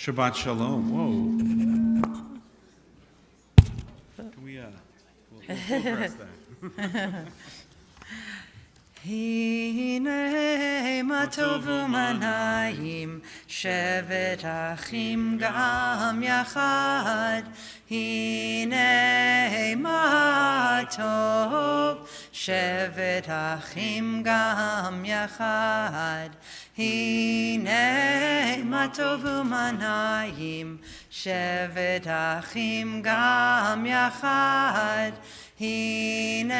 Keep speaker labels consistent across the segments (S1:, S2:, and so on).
S1: Shabbat Shalom. Whoa. Can we, we'll address that.
S2: הנה מה טוב ומנעים, שבת אחים גם יחד. הנה מה טוב, שבת אחים גם יחד. הנה מה טוב ומנעים, שבת אחים גם יחד. הנה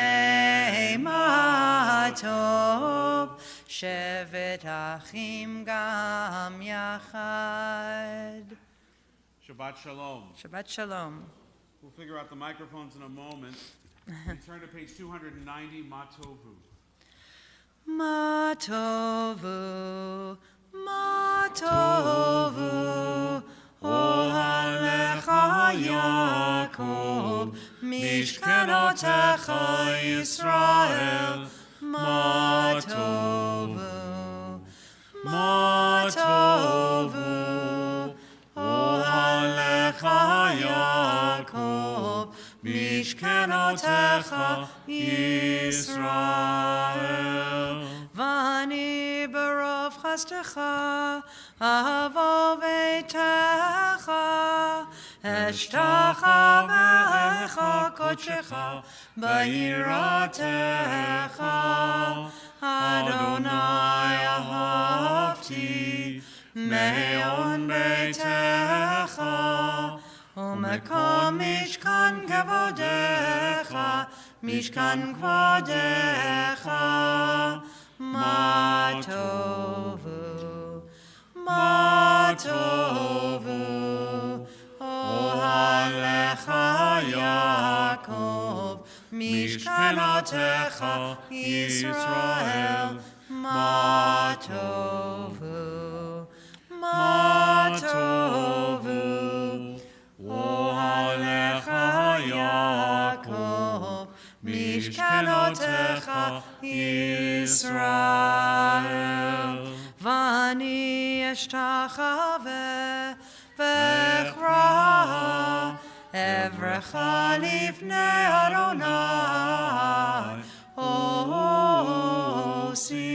S2: מה טוב, שבת אחים גם יחד.
S1: Shabbat Shalom.
S2: Shabbat Shalom.
S1: We'll figure out the microphones in a moment. We turn to page 290, Ma Tovu.
S2: Ma tovu, ma tovu, ohalecha Yaakov, mishkanotecha Yisrael. Ma tovu, ma tovu, ohalecha Yaakov, mishkanotecha Yisrael. Vani berov chastecha, avo veitecha, eshtacha ve'echa kodshecha, ba'iratecha. Adonai ahavti, me'on beitecha, u'mekom mishkan kavodecha, mishkan kvodecha. Ma tovu, ma tovu, ohalecha Yaakov, mishkanotecha Yisrael. Ma tovu, ma tovu, ohalecha Yaakov, mishkanotecha Yisrael. Vani eshtachave v'echra evrecha lifnei Adonai osi.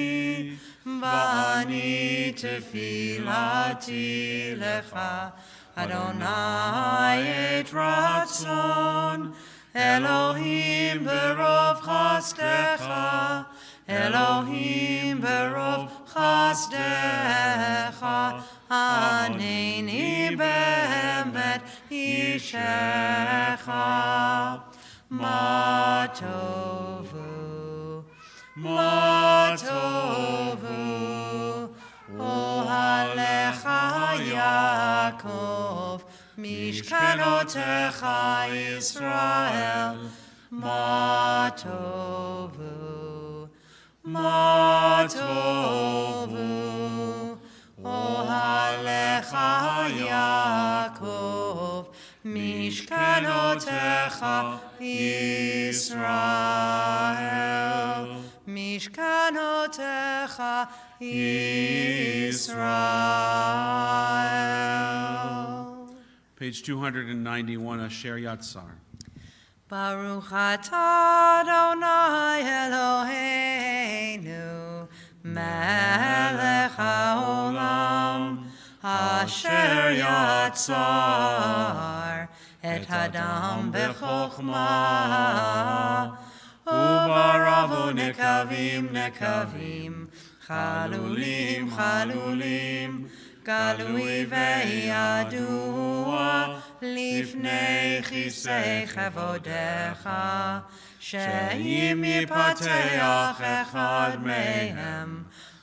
S2: Vani tefilati lecha Adonai et ratzon Elohim berov chastecha, Elohim berov chastecha, aneni be'emet ishecha. Ma tovu, ma tovu, ohalecha Yaakov, mishkanotecha Yisrael. Ma tovu, ma tovu, ohalecha Yaakov, mishkanotecha Yisrael. Mishkanotecha Yisrael.
S1: Page 291, Asher Yatzar.
S2: Baruch atah Adonai Eloheinu, melech haolam, asher yatzar et hadam bechokmah, uvaravu nekavim nekavim, chalulim chalulim, galui ve'yadua lifnei chisei chavodecha, she'im yipateach echad mehem,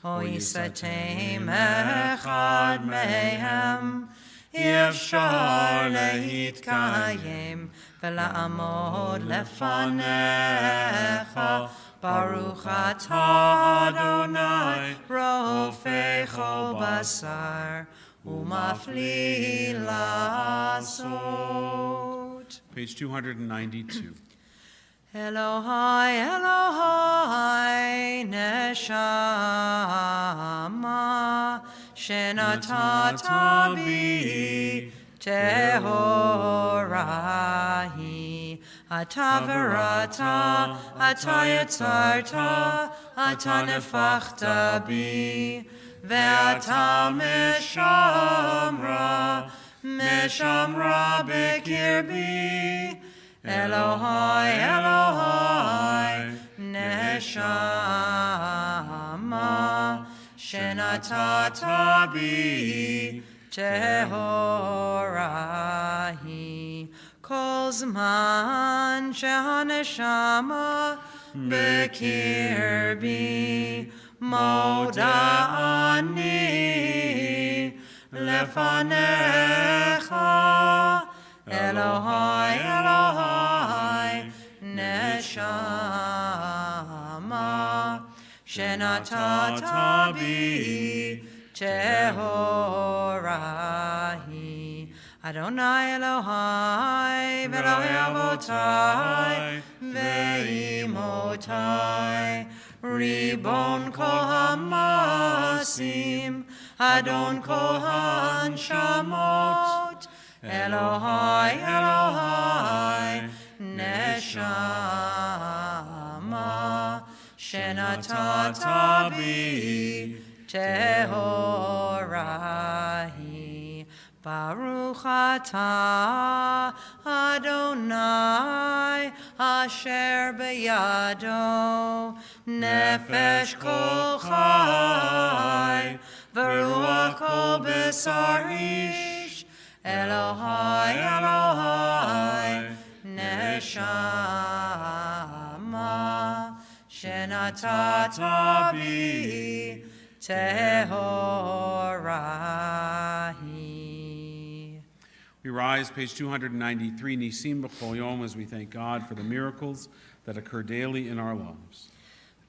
S2: o yisatem echad mehem, אפשר להתקיים ולעמוד לפניך. ברוך אתה אדוני רופא כל בשר ומפליא לעשות.
S1: Page 292.
S2: Elohai, Elohai, neshama, שנתת בי טהורה היא. אתה בראת, אתה יצרת, אתה נפחת בי, ואתה משמרה בקרבי. אלוהי, אלוהי, נשמה, שנתת בי טהורה היא. כל זמן שהנשמה בקרבי, מודה אני לפניך. אלוהי, אלוהי, נשמה, שנתת בי טהורה היא. אדוני אלוהי ואלוהי אבותי ואימותי, ריבון כל המעשים, אדון כל הנשמות, אלוהי, אלוהי, נשמה, שנתת בי טהורה היא. ברוך אתה, אדוני, אשר בידו נפש כל חי, ורוח כל בשר איש. אלוהי, אלוהי, נשמה, שנתת בי טהורה היא.
S1: We rise, page 293, Nisim B'chol Yom, as we thank God for the miracles that occur daily in our lives.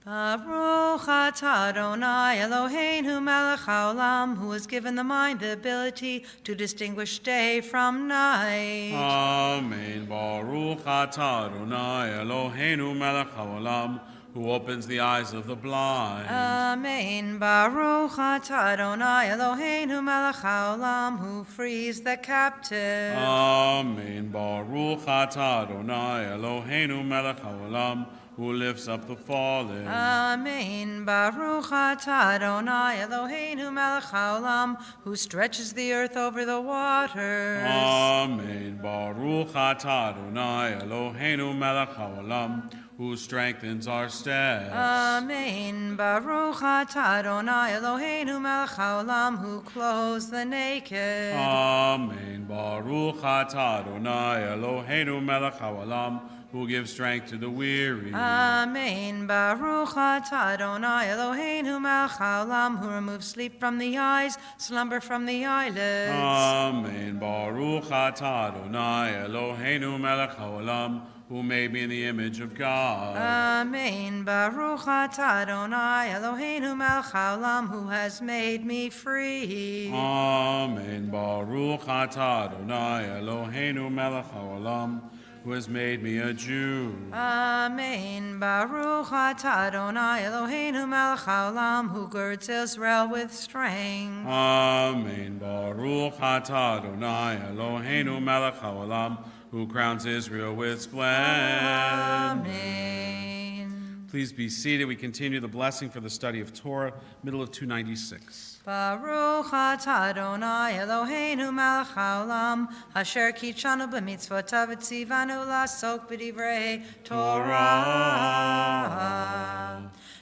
S2: Baruch atah Adonai Eloheinu melech haolam, who has given the mind the ability to distinguish day from night.
S1: Amen. Baruch atah Adonai Eloheinu melech haolam, who opens the eyes of the blind.
S2: Amen. Baruch atah Adonai Eloheinu melech haolam, who frees the captive.
S1: Amen. Baruch atah Adonai Eloheinu melech haolam, who lifts up the fallen.
S2: Amen. Baruch atah Adonai Eloheinu melech haolam, who stretches the earth over the waters.
S1: Amen. Baruch atah Adonai Eloheinu melech haolam, who strengthens our steps.
S2: Amen. Baruch atah Adonai Eloheinu melech haolam, who clothes the naked.
S1: Amen. Baruch atah Adonai Eloheinu melech haolam, who gives strength to the weary.
S2: Amen. Baruch atah Adonai Eloheinu melech haolam, who removes sleep from the eyes, slumber from the eyelids.
S1: Amen. Baruch atah Adonai Eloheinu melech haolam, who made me in the image of God.
S2: Amen. Baruch atah Adonai Eloheinu melech haolam, who has made me free.
S1: Amen. Baruch atah Adonai Eloheinu melech haolam, who has made me a Jew.
S2: Amen. Baruch atah Adonai Eloheinu melech haolam, who girds Israel with strength.
S1: Amen. Baruch atah Adonai Eloheinu melech haolam, who crowns Israel with splendor.
S2: Amen.
S1: Please be seated. We continue the blessing for the study of Torah, middle of 296.
S2: Baruch atah Adonai Eloheinu melech haolam, asher kitshanu b'mitzvotav v'tzivanu la'asok b'divrei Torah.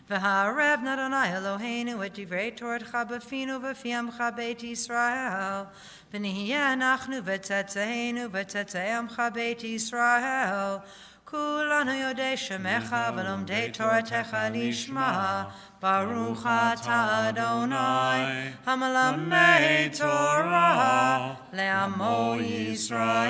S2: V'harevna Adonai Eloheinu et divrei Toratcha b'finu v'fi amcha beit Yisrael, v'nihiyeh anachnu v'tzetzeinu v'tzetzei amcha beit Yisrael. Kulanu yodei shemecha v'lomdei Toratecha lishma. Baruch atah Adonai hamalamed Torah le'amo Yisrael.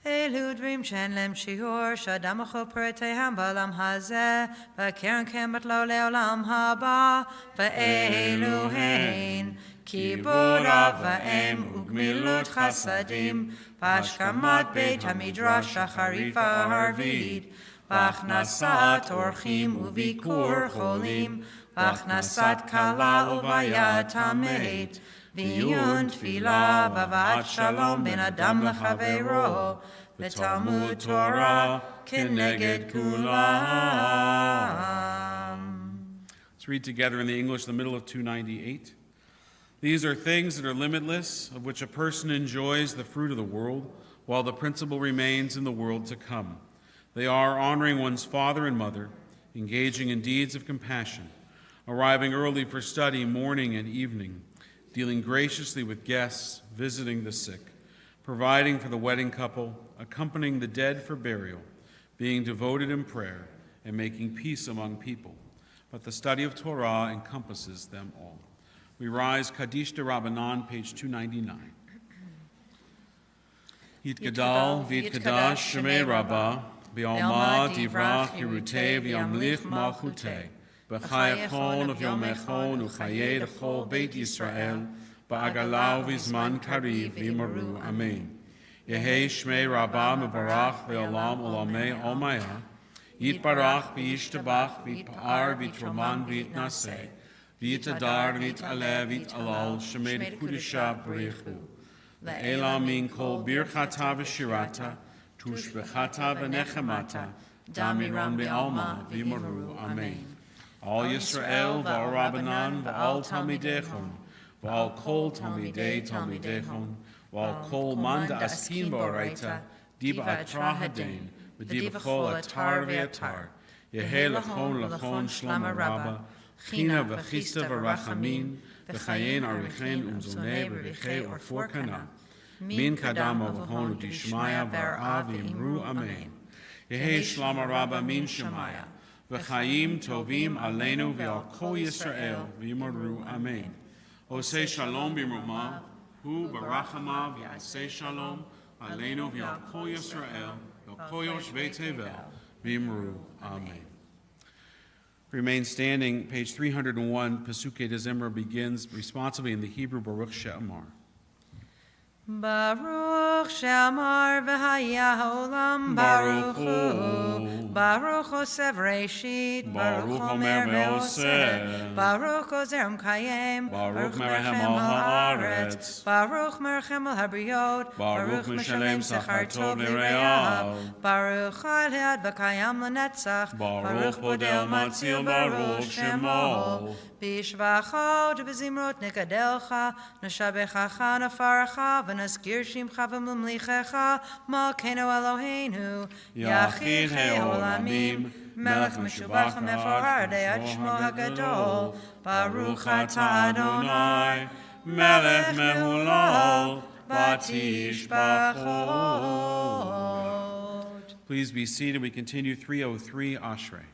S2: Elu drim she'en lem shiur sh'adam acho pereteihem ba'olam hazeh v'keren kemet lo le'olam haba v'elu hein kibud av v'em ugmilut chasadim v'ashkamat beit hamidrash shacharifa harvid v'achnasat orchim uvikur cholim והכנסת כלה ובית המת, ועיון תפילה והבאת שלום בין אדם לחברו, ותלמוד תורה כנגד כולם.
S1: Let's read together in the English, the middle of 298. These are things that are limitless, of which a person enjoys the fruit of the world, while the principle remains in the world to come. They are honoring one's father and mother, engaging in deeds of compassion, arriving early for study morning and evening, dealing graciously with guests, visiting the sick, providing for the wedding couple, accompanying the dead for burial, being devoted in prayer, and making peace among people. But the study of Torah encompasses them all. We rise, Kaddish de Rabbanan, page 299. Yitgadal v'yitkadash shemei Rabbah, b'alma divrach yirutei v'yamlich malchutei, b'chayachon of yomechon u'chayei l'chol Beit Yisrael, ba'agalau v'zman kariv v'yimaru, amen. Yehei shmei Rabbah mevarach v'olam olamei olmaya, yitbarach v'yishtabach v'yitpa'ar v'yitroman v'yitnaseh, v'yitadar v'yitaleh v'yitalal shemei l'kudusha b'richu. Le'ela min kol birchata v'shirata, tushbechata v'nechemata, damiron be'alma v'yimaru, amen. All Yisrael v'al Rabbanan v'al Talmidechon, v'al kol Talmidei Talmidechon, v'al kol man da'askin ba'oraita, diba atra hadein, v'diba kol atar v'atar, yehei lachon lachon shlama rabba, china v'chista v'rachamin, v'chayin arichen umzonei v'richei orfor kana, min kadam avahon u'dishmaya v'ar'a v'imru, amen. Yehei shlama rabba min shemaya, v'chaim tovim aleinu v'al kol Yisrael v'yimaru, amen. Osei shalom b'mruma, hu barachama v'yasei shalom, aleinu v'al kol Yisrael, v'al kol yoshvei tevel v'yimaru, amen. Remain standing, page 301, Pesukei de Zimra begins responsibly in the Hebrew Baruch She'amar.
S2: Baruch She'amar v'haya ha'olam Baruch Hu, Baruch Osev Reshit, Baruch Omer ve'oseh, Baruch Ozer M'kayem, Baruch Merchem al ha'aretz, Baruch Merchem al habriot, Baruch Mishalem Sechar Tov l'Re'av, Baruch Chaylead v'kayam l'netzach, Baruch Bodel Matzil Baruch Shemo, Bishvacha u'bezimrot nekadelcha, Neshabechacha nefaracha, v'nazkir shimcha v'mlimlichecha, Malkeinu Eloheinu, Yachid He'olamim, Melech Meshubach Meforar De'at Shmo HaGadol, Baruch Atah Adonai, Melech Mehulal, Batishbachot.
S1: Please be seated. We continue 303, Ashrei.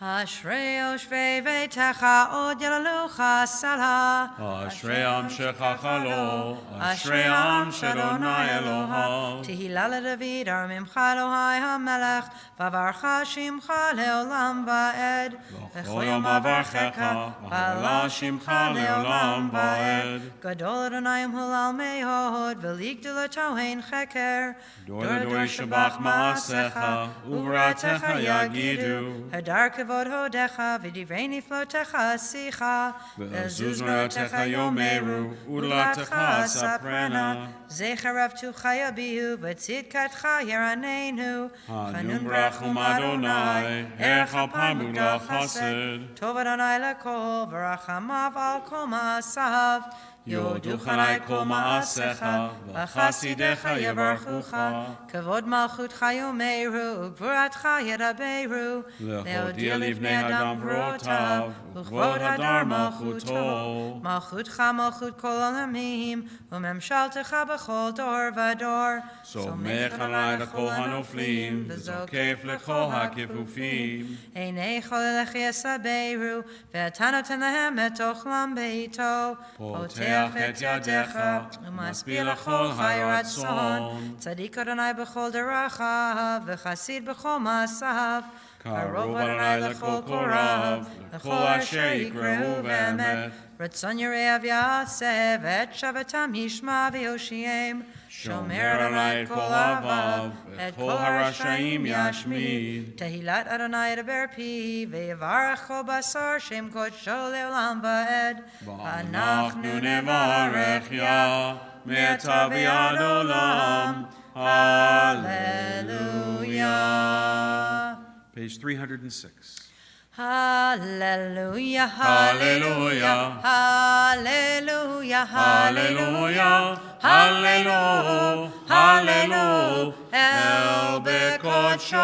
S2: Ashrei Yoshvei Veitecha Od Yalalucha Salah.
S1: Ashrei Am Shechacha Lo, Ashrei Am Shadonai Elohal.
S2: Tehillah LeDavid Armimcha Elohai HaMelech, Vavarcha Shimcha Leolam Va'ed.
S1: V'chol Yom Avarchecha, V'hala Shimcha Leolam Va'ed.
S2: Gadol Adonai Hulal Mehod, V'ligdul Tohen Cheker.
S1: Dor Shabach Ma'asecha, Uvratecha Yagidu.
S2: Hadar Kavod Hodecha, V'divrei Niflotecha Sicha.
S1: V'zuzratecha Yomeru, Udlatecha Saprena.
S2: Zecher Avtucha Yabihu, V'tzidkatcha Yaranenu.
S1: Hanum Brachum Adonai, Ercha Pamugla Chassid.
S2: Tov Adonai Lakol, V'rachamav Al Kol Ma'asav. Yoduchanai Kol Ma'asecha, V'chasidecha Yavarchucha. Kavod Malchutcha Yomeru, Ugvuratcha Yadaberu.
S1: Lehodia Livnei Adam V'rotav, Uvvod Hadar Malchuto.
S2: Malchutcha Malchut Kol Olamim, Umemshaltecha B'chol Dor V'dor.
S1: Somech Alai L'kol Hanoflim, V'zokef L'kol HaKifufim.
S2: Einei Chol Elech Yesaberu, Ve'atanoten Lehem Et Ochlam Beito.
S1: Poteach et Yadecha, Umaspi L'chol Hayratzon.
S2: Tzadik Adonai B'chol Derachav, V'chasid B'chol Masav.
S1: Karov Adonai L'kol Korav, L'chol Asher Yikreu V'emet.
S2: Ratzon Yereav Yaseh, Et Shavatam Yishma V'yoshiem.
S1: Shomer Adonai et kol avav, et kol harashaim yashmid.
S2: Tehilat Adonai edaber pi, ve'yavarach kol basar shem kodsho le'olam va'ed.
S1: V'anachnu nevarech ya, me'ata v'yad olam. Hallelujah. Page 306.
S2: Hallelujah, hallelujah, hallelujah, hallelujah, hallelujah, hallelujah, El Bekodsho,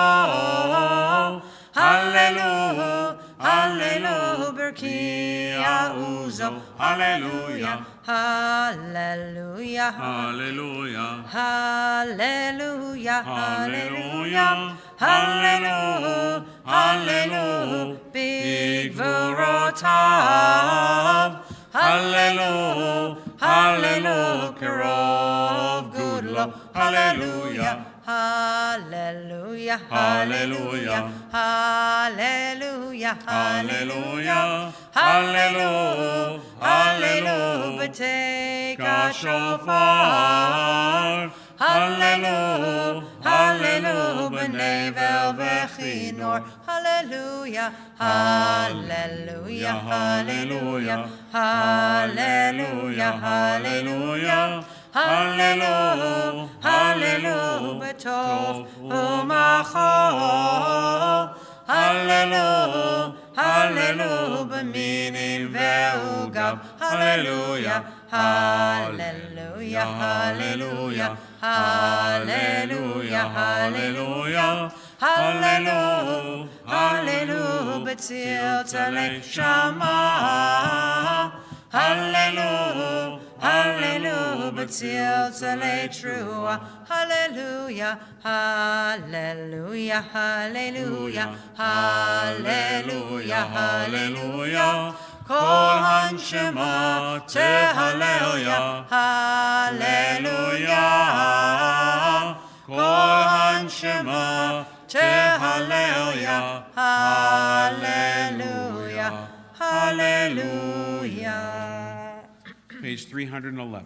S2: hallelujah, hallelujah, Berki Auzo,
S1: Hallelujah.
S2: hallelujah,
S1: Hallelujah.
S2: hallelujah,
S1: Hallelujah.
S2: hallelujah, hallelujah, big
S1: Gvurotav. Hallelujah. Hallelujah. Kerov Gudlo. Hallelujah.
S2: hallelujah,
S1: Hallelujah.
S2: hallelujah,
S1: Hallelujah. Hallelujah. Hallelujah.
S2: but take a
S1: Shofar. Hallelujah.
S2: hallelujah, benevel vechinor, hallelujah, hallelujah, hallelujah, hallelujah, hallelujah, hallelujah, hallelujah, betov umachol, hallelujah, hallelujah, b'minim ve'ugav, hallelujah, hallelujah, hallelujah, hallelujah, hallelujah, hallelujah, hallelujah, b'tzil tzalei shama, hallelujah, hallelujah, b'tzil tzalei trua, hallelujah, hallelujah, hallelujah, hallelujah, hallelujah, Kol hanshema tehallelujah, hallelujah. Kol hanshema tehallelujah, hallelujah, hallelujah.
S1: Page 311.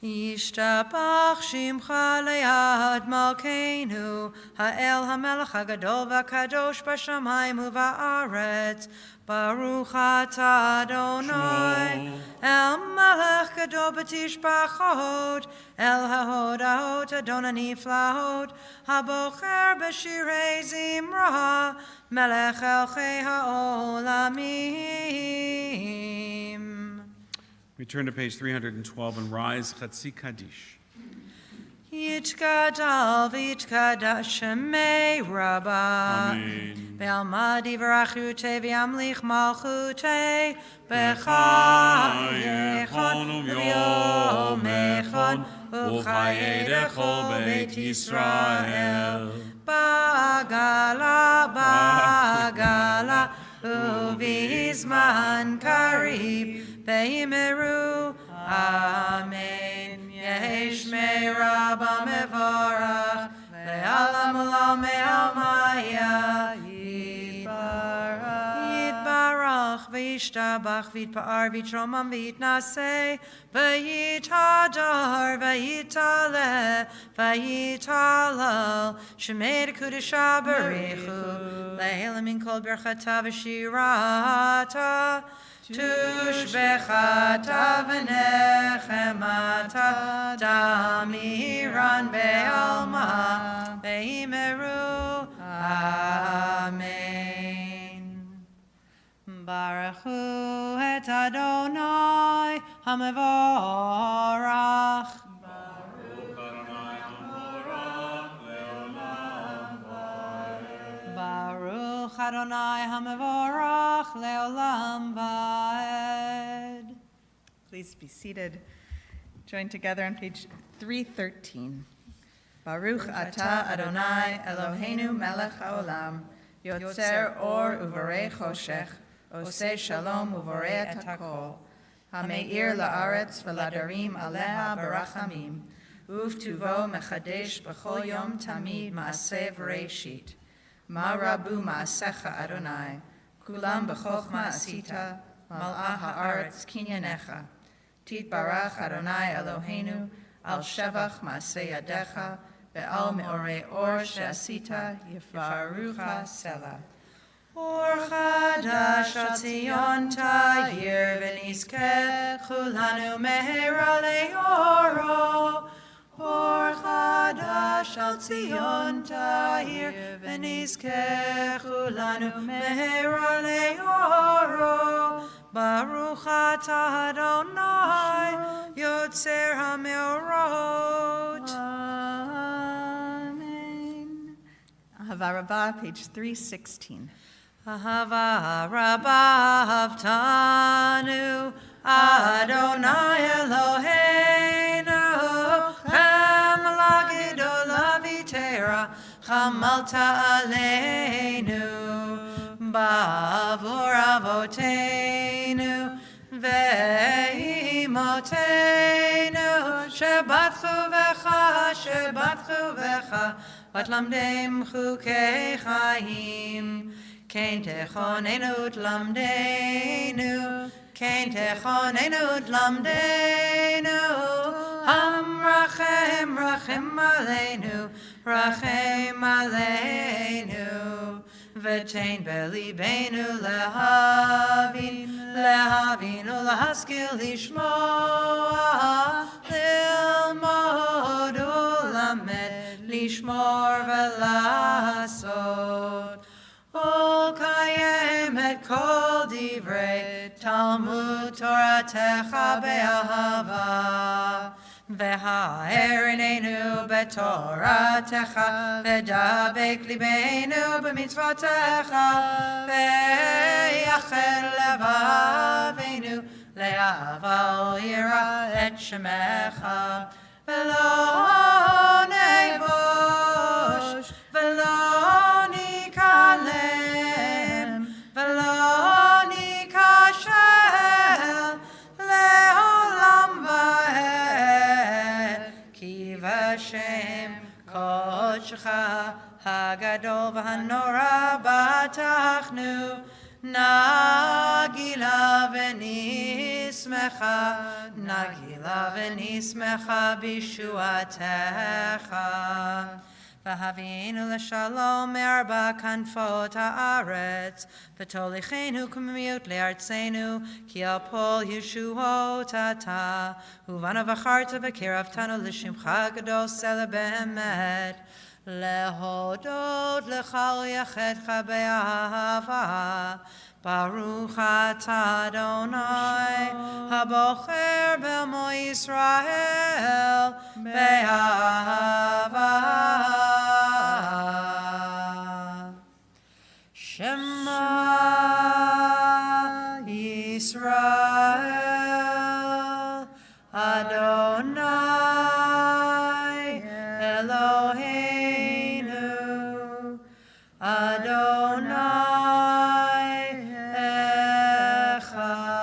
S2: Yishtabach shimcha leyad malkeinu, ha'el hamelech hagadol v'kadosh b'shamayim u'va'aretz, Baruch atah Adonai, El Melech Gadol b'tishbachot, El hahod ahot Adonai niflahot, Habocher b'shirei zimra, Melech elchei ha'olamim.
S1: We turn to page 312 and rise Chatzi Kaddish.
S2: Yitkadal v'yitkadash shemei Rabbah.
S1: Amen.
S2: Be'alma divrachute v'yamlich malchute b'chayechon v'yomechon u'chayei dechol beit Yisrael bagala u'vizman karib be'imeru Amen. Yeheshmei Rabbah mevorach ve'alam olam me'almaya Yitbarach v'yishtabach v'yitpa'ar v'yitromam v'yitnaseh v'yitadar v'yitaleh v'yitalal Shemei Kedusha b'richu le'elam min kol berchata v'shirata Tushbechata v'nechemata damiran be'alma be'imeru Amen. Baruch hu et Adonai hamevorach. Baruch Adonai hamevorach leolam va'ed.
S3: Please be seated. Join together on page 313. Baruch atah Adonai Eloheinu melech haolam, yotzer or uvorei choshech, oseh shalom uvorei et hakol, hameir la'aretz v'ladarim aleha barachamim, uvtuvo mechadesh b'chol yom tamid ma'aseh v'reishit. Ma rabu ma'asecha Adonai, kulam b'chochma asita, mal'ah ha'aretz kinyanecha. Titbarach Adonai Eloheinu, al shevach ma'aseh yadecha, ve'al me'orei or she'asita yifarucha selah.
S2: Or chadash al Tzion ta'ir v'nizkeh chulanu mehera le'oro. Or chadash al Tzion ta'ir v'nizkeh chulanu mehera le'oro. Baruch atah Adonai yotzer ha'meorot.
S3: Amen. Ahava Rabbah, page 316.
S2: Ahava rabbah avtanu Adonai Eloheinu Chem lagidol avitera chamalta aleinu ba'avur avoteinu ve'imotenu shebatchu vecha vatlamdem chukei chaim Kein techonenu tlamdenu, kein techonenu tlamdenu, ham rachem aleinu, rachem aleinu, v'tein belibenu lehavin ulahaskil lishmoa, lilmod ulamed, lishmor velasot. Ol kayem et kol divrei Talmud Toratecha be'ahava V'ha'er einenu be'toratecha V'dabek libeinu b'mitzvotecha V'yachel levaveinu Le'ava ol yira et shemecha V'lo nevosh V'lo nikalem V'lo nikashel Le'olam va'ed Ki v'Hashem kodshecha Hagadol v'hanora batachnu Nagila v'nismecha b'shuatecha V'havinu l'shalom me'arba kanfot ha'aretz V'tolichenu k'miut le'artzenu Ki apol yeshuot ata Uvana v'charta v'kiraftanu l'shimcha gadol sela be'emet Lehodot l'chal yachetcha be'ahava Baruch atah Adonai habocher b'mo Yisrael be'ahava Shema Yisrael Adonai Eloheinu Adonai Echad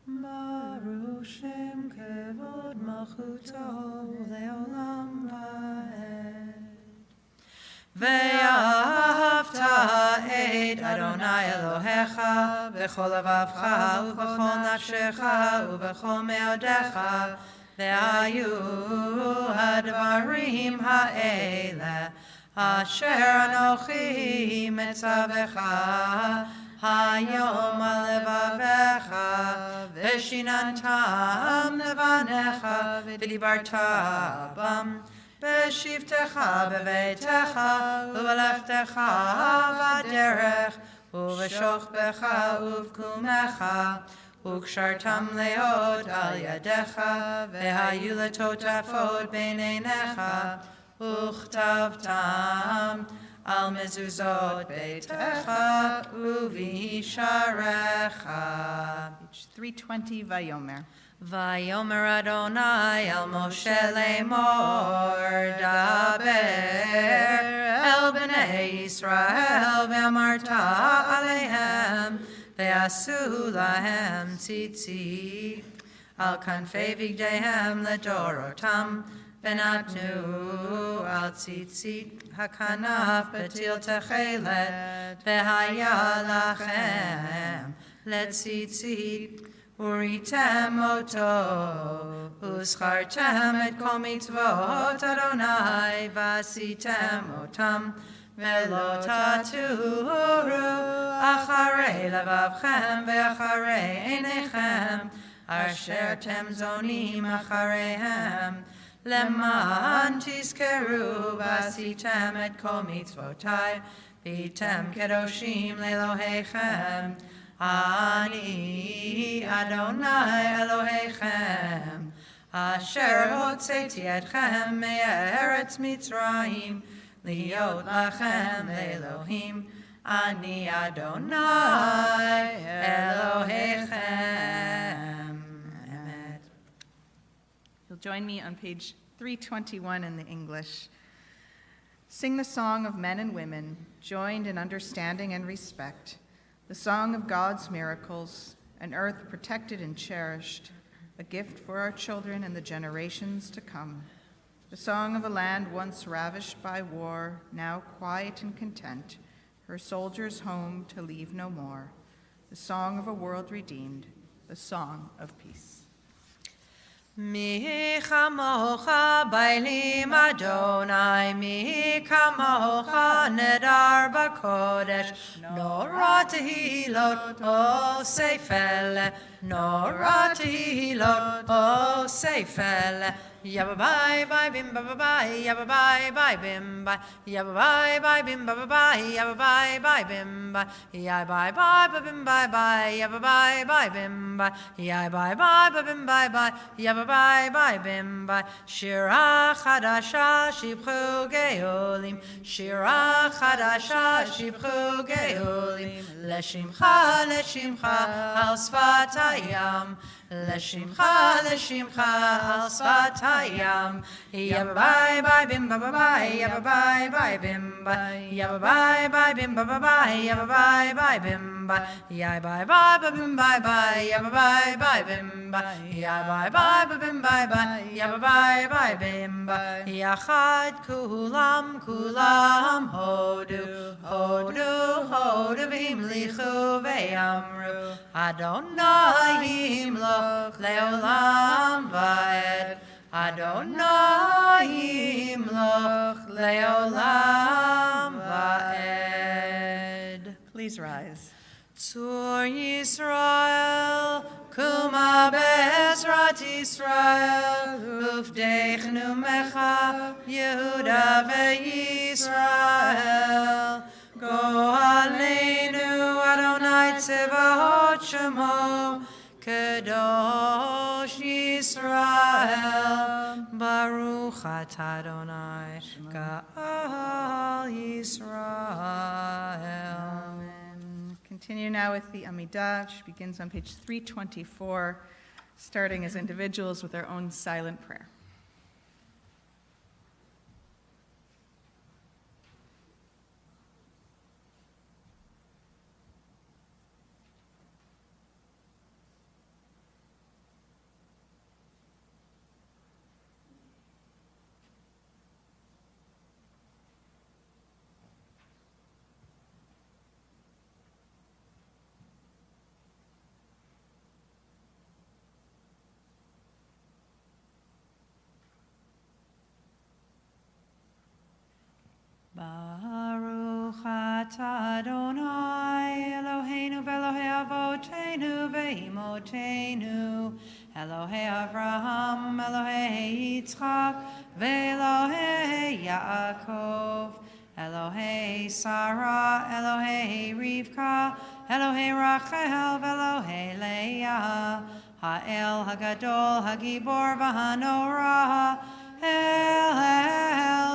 S2: Baruch Shem Kevod Malchuto Leolam Va'ed Ve'ahavta et Adonai Elohecha V'chol levavcha u'v'chol nafshecha u'v'chol me'odecha Ve'ayu hadvarim ha'ele Asher anochi metzavecha hayom alevavecha V'shinantam levanecha V'dibarta bam B'shivtecha b'veitecha U'v'lechtecha v'derech U'v'shochbecha u'v'kumecha U'kshartam leot al yadecha V'hayu letotafot b'neinecha Uchtavtam al mezuzot beitecha uvisharecha.
S3: Page 320, Vayomer.
S2: Vayomer Adonai el Moshe lemor daber el bnei Yisrael ve'amarta alehem ve'asu lahem tzitzit al kanfei vigdehem ledorotam Benatnu al tzitzit hakanaf betil techelet v'haya lachem letzitzit uritem oto
S3: וזכרתם את כל מצוות אדוני ועשיתם אותם, ולא תטורו אחרי לבבכם ואחרי עיניכם, אשר אתם זונים אחריהם, למען תזכרו ועשיתם את כל מצוותי, והייתם קדושים לאלוהיכם. אני אדוני אלוהיכם, אשר הוצאתי אתכם מארץ מצרים, להיות לכם לאלוהים. אני אדוני אלוהיכם. Amen.
S4: You'll join me on page 321 in the English. Sing the song of men and women, joined in understanding and respect, the song of God's miracles, an earth protected and cherished, a gift for our children and the generations to come. The song of a land once ravished by war, now quiet and content, her soldiers home to leave no more. The song of a world redeemed, the song of peace.
S2: מי כמוך ביילים אדוני, מי כמוך נדר בקודש, נורא תהילות אוסף אלה, נורא תהילות אוסף אלה. Yabba bye bye bim ba ba bye, yabba bye bye bim bye, yabba bye bye bim ba ba bye, yabba bye bye bim bye, yai bye bye ba bim bye bye, yabba bye bye bim bye, yai bye bye ba bim bye bye, yabba bye bye bim bye. Shira chadasha shibchu geolim, shira chadasha shibchu geolim, leshimcha leshimcha al sfat hayam. Leshimcha, leshimcha, al sfat hayam. Yabba bye bye bim ba ba bye, yabba bye bye bim bye, yabba bye bye bim ba ba bye, yabba bye bye bim bye, yai bye bye ba bim bye bye, yabba bye bye bim bye, yai bye bye ba bim bye bye, yabba bye bye bim bye. Yachad kulam kulam hodu hodu hodu v'himlichu ve'amru Adonai himloch leolam va'ed. Adonai himloch leolam va'ed.
S4: Please rise.
S2: Tzur Yisrael, kuma be'ezrat Yisrael, uvdeichnu mecha Yehuda ve'Yisrael. Go aleinu Adonai tzevahot shemo, Kadosh Yisrael, Baruch atah Adonai, Ka'al Yisrael.
S4: Continue now with the Amidah, which begins on page 324, starting as individuals with our own silent prayer.
S2: Baruch atah Adonai Eloheinu v'Elohei Avotenu ve'imotenu, Elohei Avraham, Elohei Yitzchak, ve'Elohei Yaakov, Elohei Sarah, Elohei Rivka, Elohei Rachel, ve'Elohei Leah, Ha'el Hagadol, Hagibor v'Hanorah, El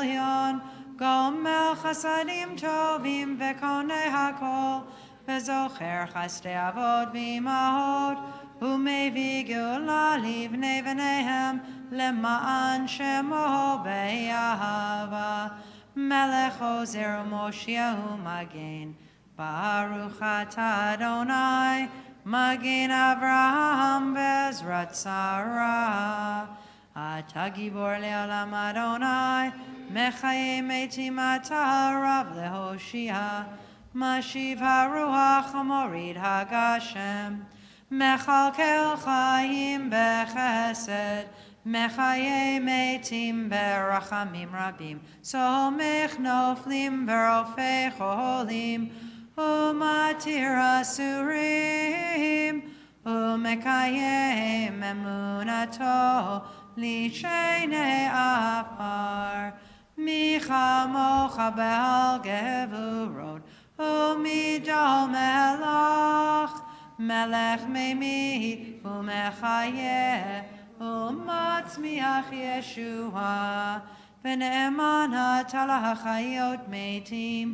S2: Elyon, Gomel chasadim tovim v'konei hakol, v'zocher chasdei avot v'imahot, u'mevi geula livnei v'neihem, lema'an shemo be'yahava, melech ozer u'moshiach u'magen, Baruch atah Adonai, magen Avraham v'ezrat Sarah, atah gibor le'olam Adonai, Mechaye metim atah rav lehoshia, Mashiv haruach hamorid hagashem, Mechalkel chayim bechesed, Mechaye metim berachamim rabim, somech noflim verofei cholim, umatir asurim, umekayem emunato lishene afar, michamocha be'al gevurot, umidol melach, melech meimi umechayeh, umatzmiach Yeshua, v'ne'eman ha'tala ha'chayot metim,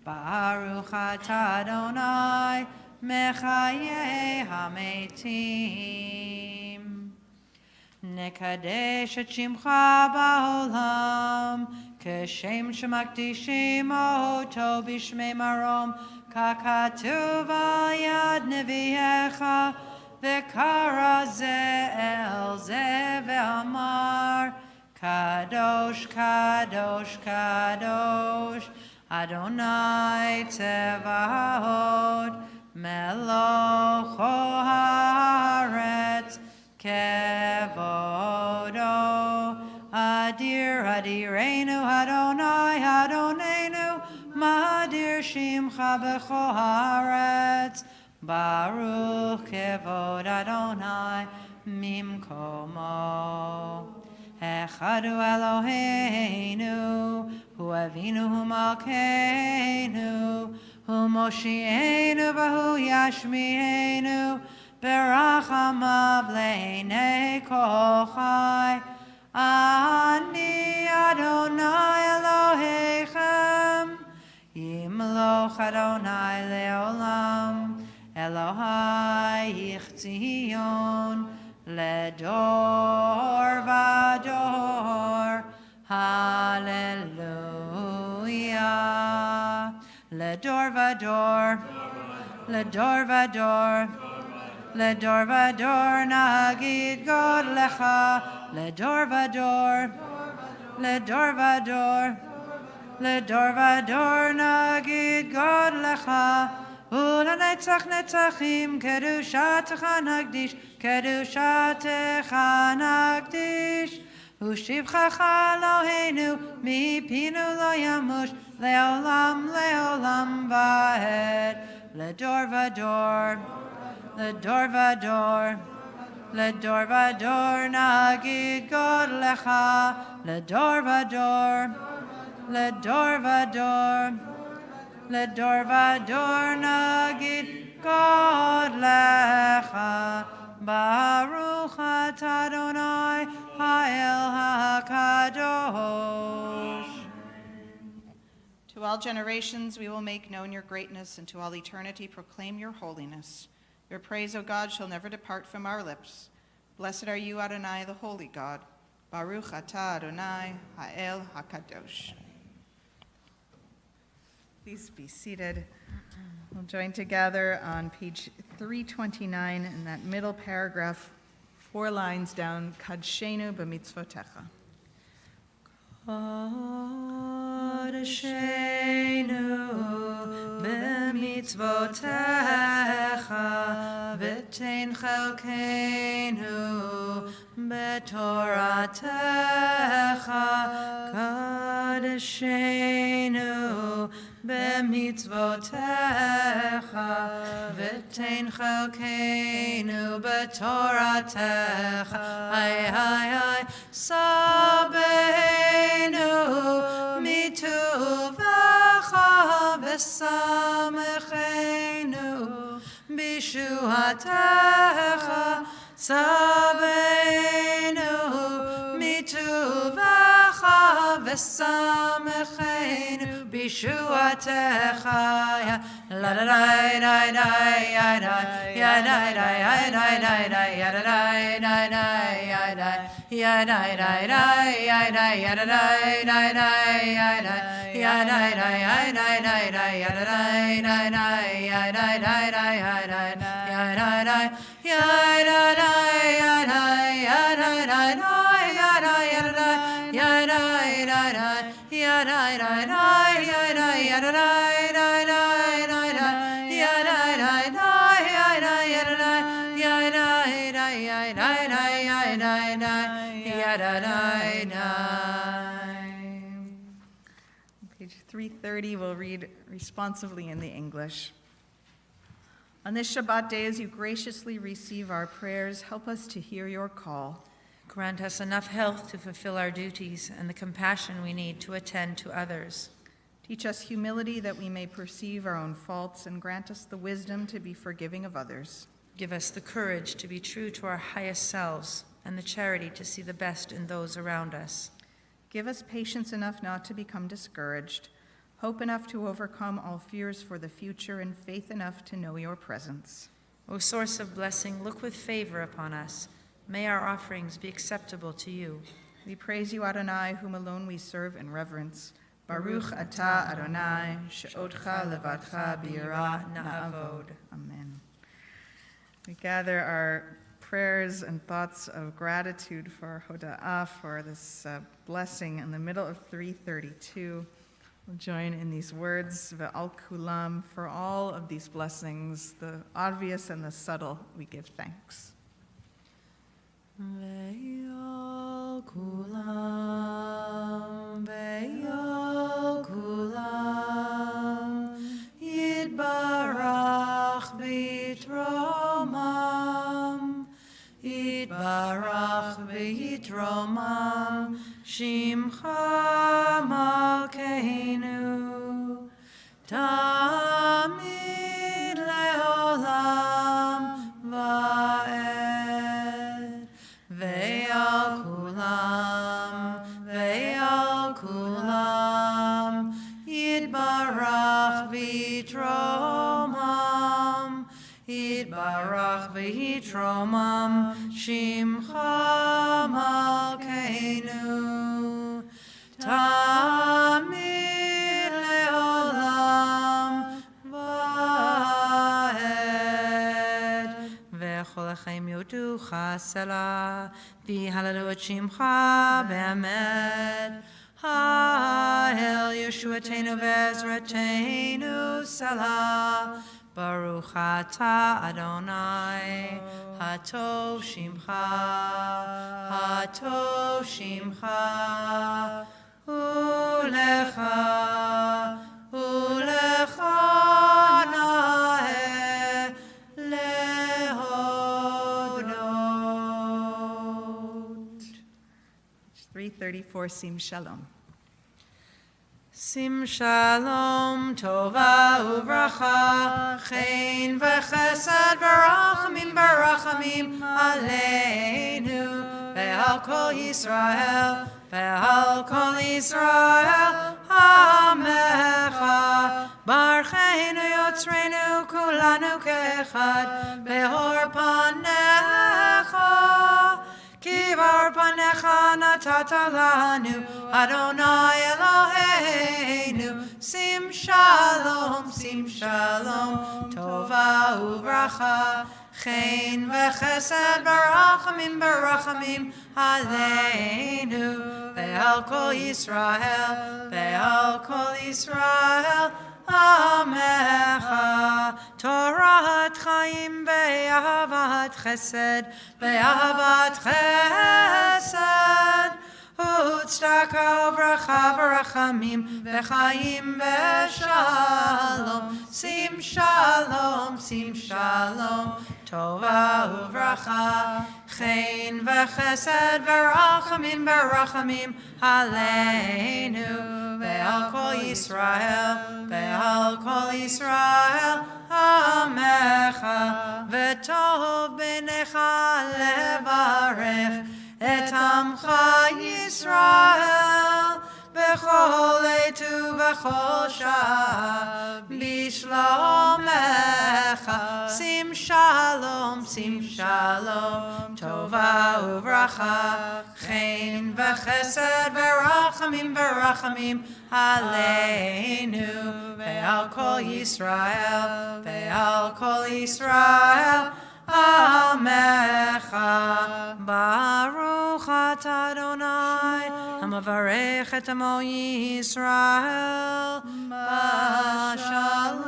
S2: Baruch atah Adonai, mechayeh hametim. Nekadesh et shimcha ba'olam, כשם שמקדישים אותו בשמי מרום, ככתוב על יד נביאך, וקרא זה אל זה ואמר, קדוש, קדוש, קדוש, אדוני צבאות, מלוך הארץ, כבודו. Adir, Adirenu, Adonai, Adonenu, Madir Shimcha b'chol haaretz, Baruch kevod Adonai, Mimkomo. Echadu Eloheinu, Hu Avinu, Hu Malkeinu, Hu Moshienu, V'hu Yashmienu, Berachamav le'nei kol chai, Ani Adonai Elohechem, Yimloch Adonai leolam, Elohai Yichzion, Ledor Vador, Hallelujah. Ledor Vador, Ledor Vador, Ledor Vador, Nagid God Lecha, Ledor Vador, Ledor Vador, Ledor Vador, Nagid God Lecha, Ulanetzach Netzachim, Kedushatecha Nagdish, Kedushatecha Nagdish, Ushivchacha Eloheinu, Mipinu lo yamush, Leolam, Leolam Vahed, Ledor Vador, Ledor Vador, Ledor Vador, Nagid God Lecha, Ledor Vador, Ledor Vador, Ledor Vador, Nagid God Lecha, Baruch atah Adonai, Ha'el HaKadosh.
S4: To all generations we will make known your greatness, and to all eternity proclaim your holiness. Your praise, O God, shall never depart from our lips. Blessed are you, Adonai, the holy God. Baruch atah Adonai, Ha'el HaKadosh. Please be seated. We'll join together on page 329 in that middle paragraph, 4 lines down, Kadshenu b'mitzvotecha.
S2: Kadshenu b'mitzvotecha, v'tein chelkeinu b'toratecha. Kadshenu b'mitzvotecha, v'tein chelkeinu b'toratecha. Hay, hay, hay, sabeinu mituvecha, v'samecheinu b'shuatecha. Sabeinu mituvecha, v'samecheinu b'shuatecha. La da da da da ya da ya da da ya da da da ya da da da da ya da ya da da ya da ya da da da ya da ya da da ya da da ya da da ya da da ya da ya da da ya da da ya da ya da da ya da ya da ya da ya da ya da ya
S4: Page 330, we'll read responsively in the English. On this Shabbat day, as you graciously receive our prayers, help us to hear your call.
S2: Grant us enough health to fulfill our duties and the compassion we need to attend to others.
S4: Teach us humility that we may perceive our own faults, and grant us the wisdom to be forgiving of others.
S2: Give us the courage to be true to our highest selves and the charity to see the best in those around us.
S4: Give us patience enough not to become discouraged, hope enough to overcome all fears for the future, and faith enough to know your presence.
S2: O source of blessing, look with favor upon us. May our offerings be acceptable to you.
S4: We praise you, Adonai, whom alone we serve in reverence. Baruch atah Adonai, she'odcha levadcha b'yirah na'avod. Amen. We gather our prayers and thoughts of gratitude for Hoda'ah, for this blessing in the middle of 332. We'll join in these words, ve'al kulam, for all of these blessings, the obvious and the subtle, we give thanks.
S2: Ve'al kulam, ve'al kulam, yitbarach b'yitromam, yitbarach b'yitromam, shimcha malkeinu, tamid le'olam va'ed. Ve'al kulam, yitbarach v'yitromam, yitbarach v'yitromam, shimcha malkeinu, tamid le'olam va'ed. Ve'chol ha'chaim yoducha selah, v'halalu et shimcha be'emet. Ha'el Yeshuateinu ve'ezratenu selah. Baruch atah Adonai, hatov shimcha, ulecha na'eh lehodot.
S4: 334, Sim Shalom.
S2: Sim shalom, tova uvracha, chen v'chesed v'rachamim aleinu, ve'al kol Yisrael, amecha, barcheinu yotzreinu kulanu ke'echad, behor panecha, Kivar panecha natata lanu, Adonai Eloheinu. Sim shalom, tova uvracha, chen v'chesed v'rachamim aleinu, ve'al kol Yisrael, amecha. Torah chaim ve'ahavat chesed, Utzedaka uvracha v'rachamim v'chaim v'shalom. Sim shalom, tova uvracha, chen v'chesed v'rachamim aleinu, ve'al kol Yisrael, amecha. V'tov b'necha levarech et amcha Yisrael, b'chol etu v'chol shah, b'shlomecha. Sim shalom, tova uvracha, chen v'chesed v'rachamim aleinu, ve'al kol Yisrael, amecha. Baruch atah Adonai, hamavarech et amo Yisrael, b'shalom.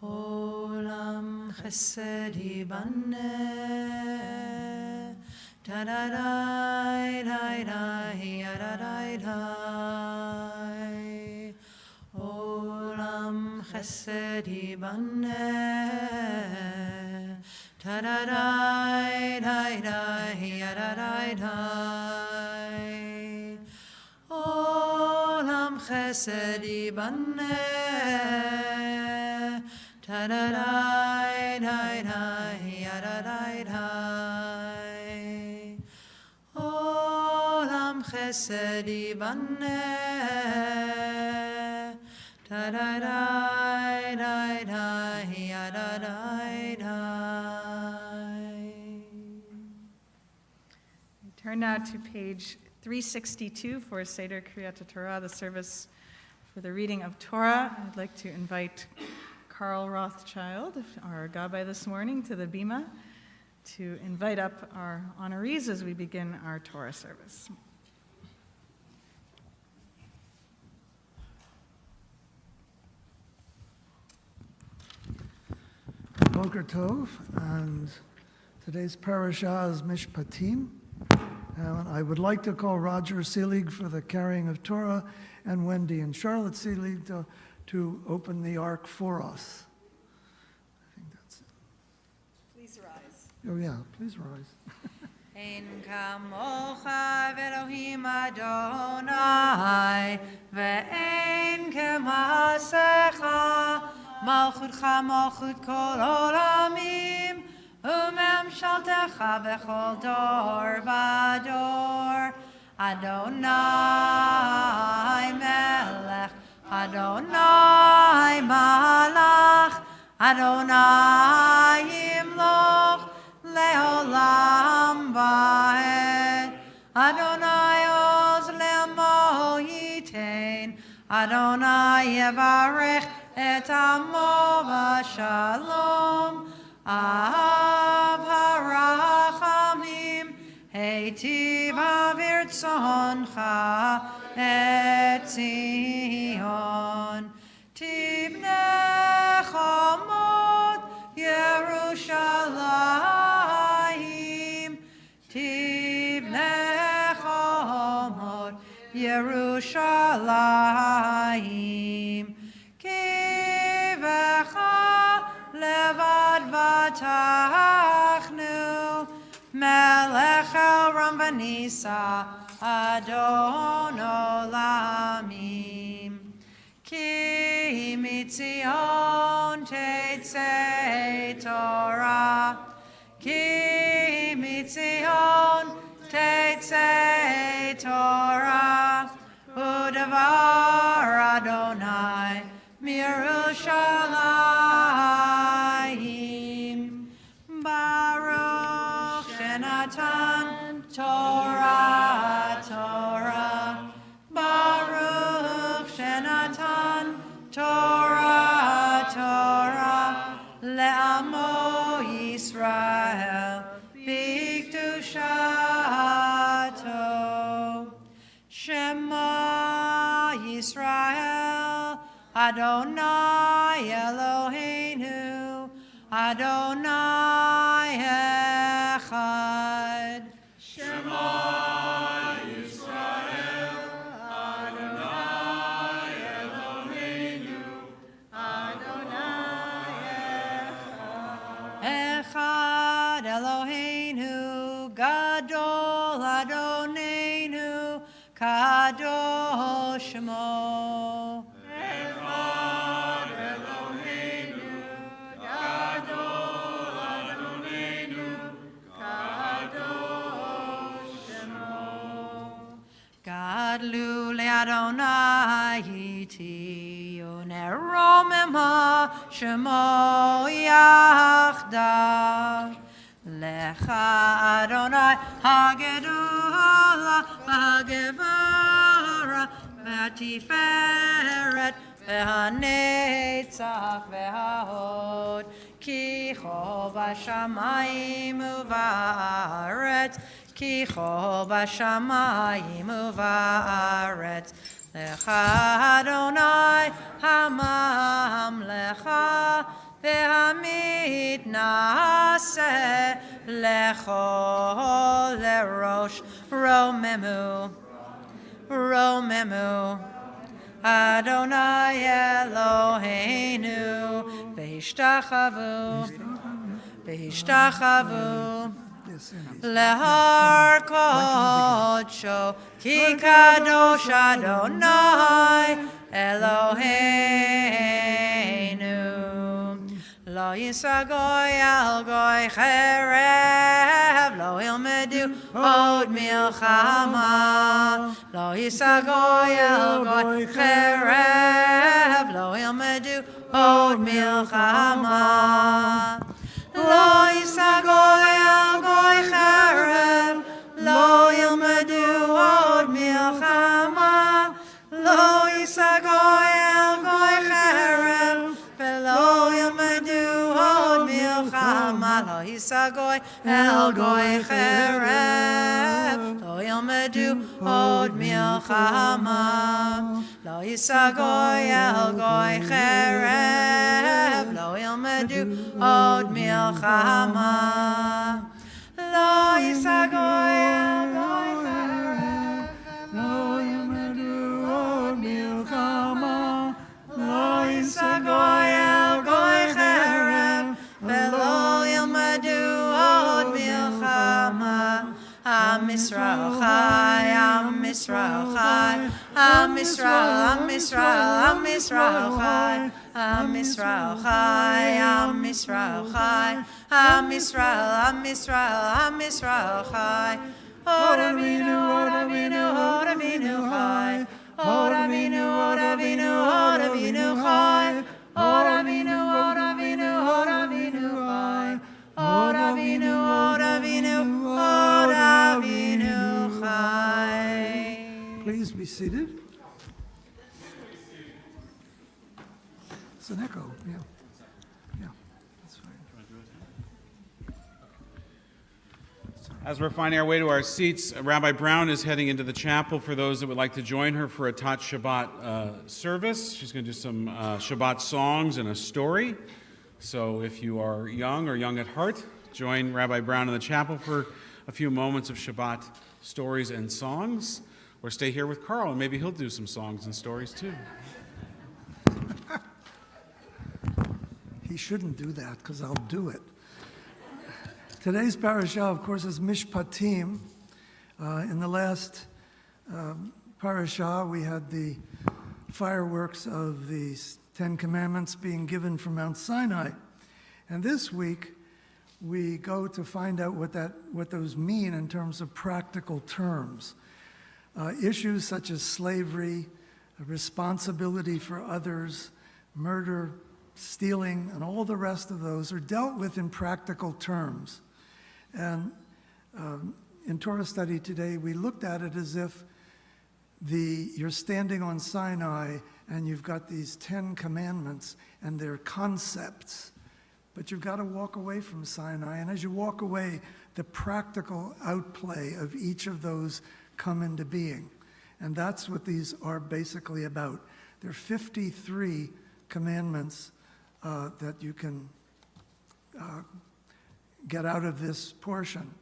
S2: Olam chesed yibane, da da da da da da da da. Olam chesed yibane, da da da da da da da. Olam chesed yibane, da da da da da da. Olam chesed yibane, da da da da da da.
S4: Turn now to page 362 for Seder Kriyat Torah, the service for the reading of Torah. I'd like to invite Carl Rothschild, our Gabbai this morning, to the Bima to invite up our honorees as we begin our Torah service.
S5: Boker Tov, and today's parashah is Mishpatim. And I would like to call Roger Seelig for the carrying of Torah and Wendy and Charlotte Seelig to open the ark for us. I think that's it.
S4: Please rise.
S5: Oh yeah, please rise.
S2: Ein kamocha v'Elohim Adonai, ve'ein kemasecha, malchutcha malchut kol olamim, umemshaltecha b'chol dor v'dor. Adonai melech, Adonai malach, Adonai yimloch, leolam va'ed. Adonai oz le'amo yitain, Adonai yevarech et amo v'shalom. Av harachamim, heitiv avirtzoncha et Zion. Tibnei chamot Yerushalayim, Tibnei chamot Yerushalayim. Kivecha levad vatachnu, melech el ram v'nisa adon olamim. Ki mitzion tetzei Torah, Ki mitzion tetzei Torah, udavar Adonai mirushalayim. Baruch shenatan Torah, Torah. Baruch shenatan Torah, Torah. Le'amo Yisrael b'kedushato. Shema Yisrael, Adonai Eloheinu, Adonai echad. Shema Yisrael, Adonai Eloheinu, Adonai echad. Echad Eloheinu, Gadol Adonenu, Kadosh Shmo. Adonai iti uneromema shemo yachdav. Lecha Adonai hagedula hagevara v'tiferet v'hanetzach v'hahod ki chol b'shamayim u'va'aretz ki chol b'shamayim u'va'aretz Lecha Adonai hamamlecha v'hamit na'aseh lechol lerosh romemu romemu Adonai Eloheinu v'ishtachavu Lehar kodsho ki kadosh Adonai Eloheinu Lo yisagoy al goy cherev Lo ilmedu od milchama Lo yisagoy al goy cherev Lo ilmedu od milchama Lo yisagoy al goy cherev Lo ilmedu od milchama Lo yisagoy al goy cherev Velo yilmedu od milchama Lo yisagoy el goy cherev Lo yilmedu od milchama Lo yisagoy el goy cherev Lo yilmedu od milchama Lo yisagoy el goy cherev Lo yilmedu od milchama Lo yisagoy el goy cherev Velo yilmedu od milchama Am Yisrael chai, Am Yisrael chai Am Yisrael, Am Yisrael, Am Yisrael chai Am Yisrael chai, Am Yisrael chai Am Yisrael, Am Yisrael, Am Yisrael chai Od Avinu, Od Avinu, Od Avinu chai Od Avinu, Od Avinu, Od Avinu chai Od Avinu, Od Avinu, Od Avinu chai Od Avinu, Od Avinu, Od Avinu chai.
S5: Please be seated. It's an echo, yeah. Yeah, that's fine.
S1: As we're finding our way to our seats, Rabbi Brown is heading into the chapel for those that would like to join her for a Tat Shabbat service. She's going to do some Shabbat songs and a story. So if you are young or young at heart, join Rabbi Brown in the chapel for a few moments of Shabbat stories and songs, or stay here with Carl and maybe he'll do some songs and stories too.
S5: He shouldn't do that because I'll do it. Today's parasha, of course, is Mishpatim. In the last parasha, we had the fireworks of the Ten Commandments being given from Mount Sinai. And this week, we go to find out what those mean in terms of practical terms. Issues such as slavery, responsibility for others, murder, stealing, and all the rest of those are dealt with in practical terms. And in Torah study today, we looked at it as if you're standing on Sinai and you've got these 10 commandments and they're concepts, but you've got to walk away from Sinai. And as you walk away, the practical outplay of each of those come into being. And that's what these are basically about. There are 53 commandments that you can get out of this portion.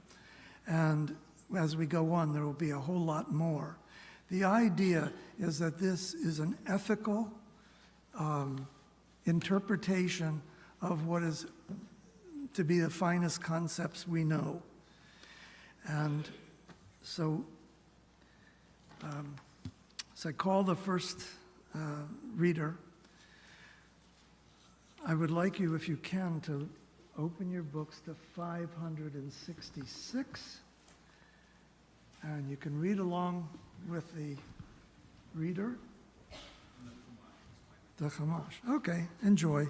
S5: And as we go on, there will be a whole lot more. The idea is that this is an ethical interpretation of what is to be the finest concepts we know. And so I call the first reader. I would like you, if you can, to open your books to 566. And you can read along with the reader? The Chumash. Okay, enjoy.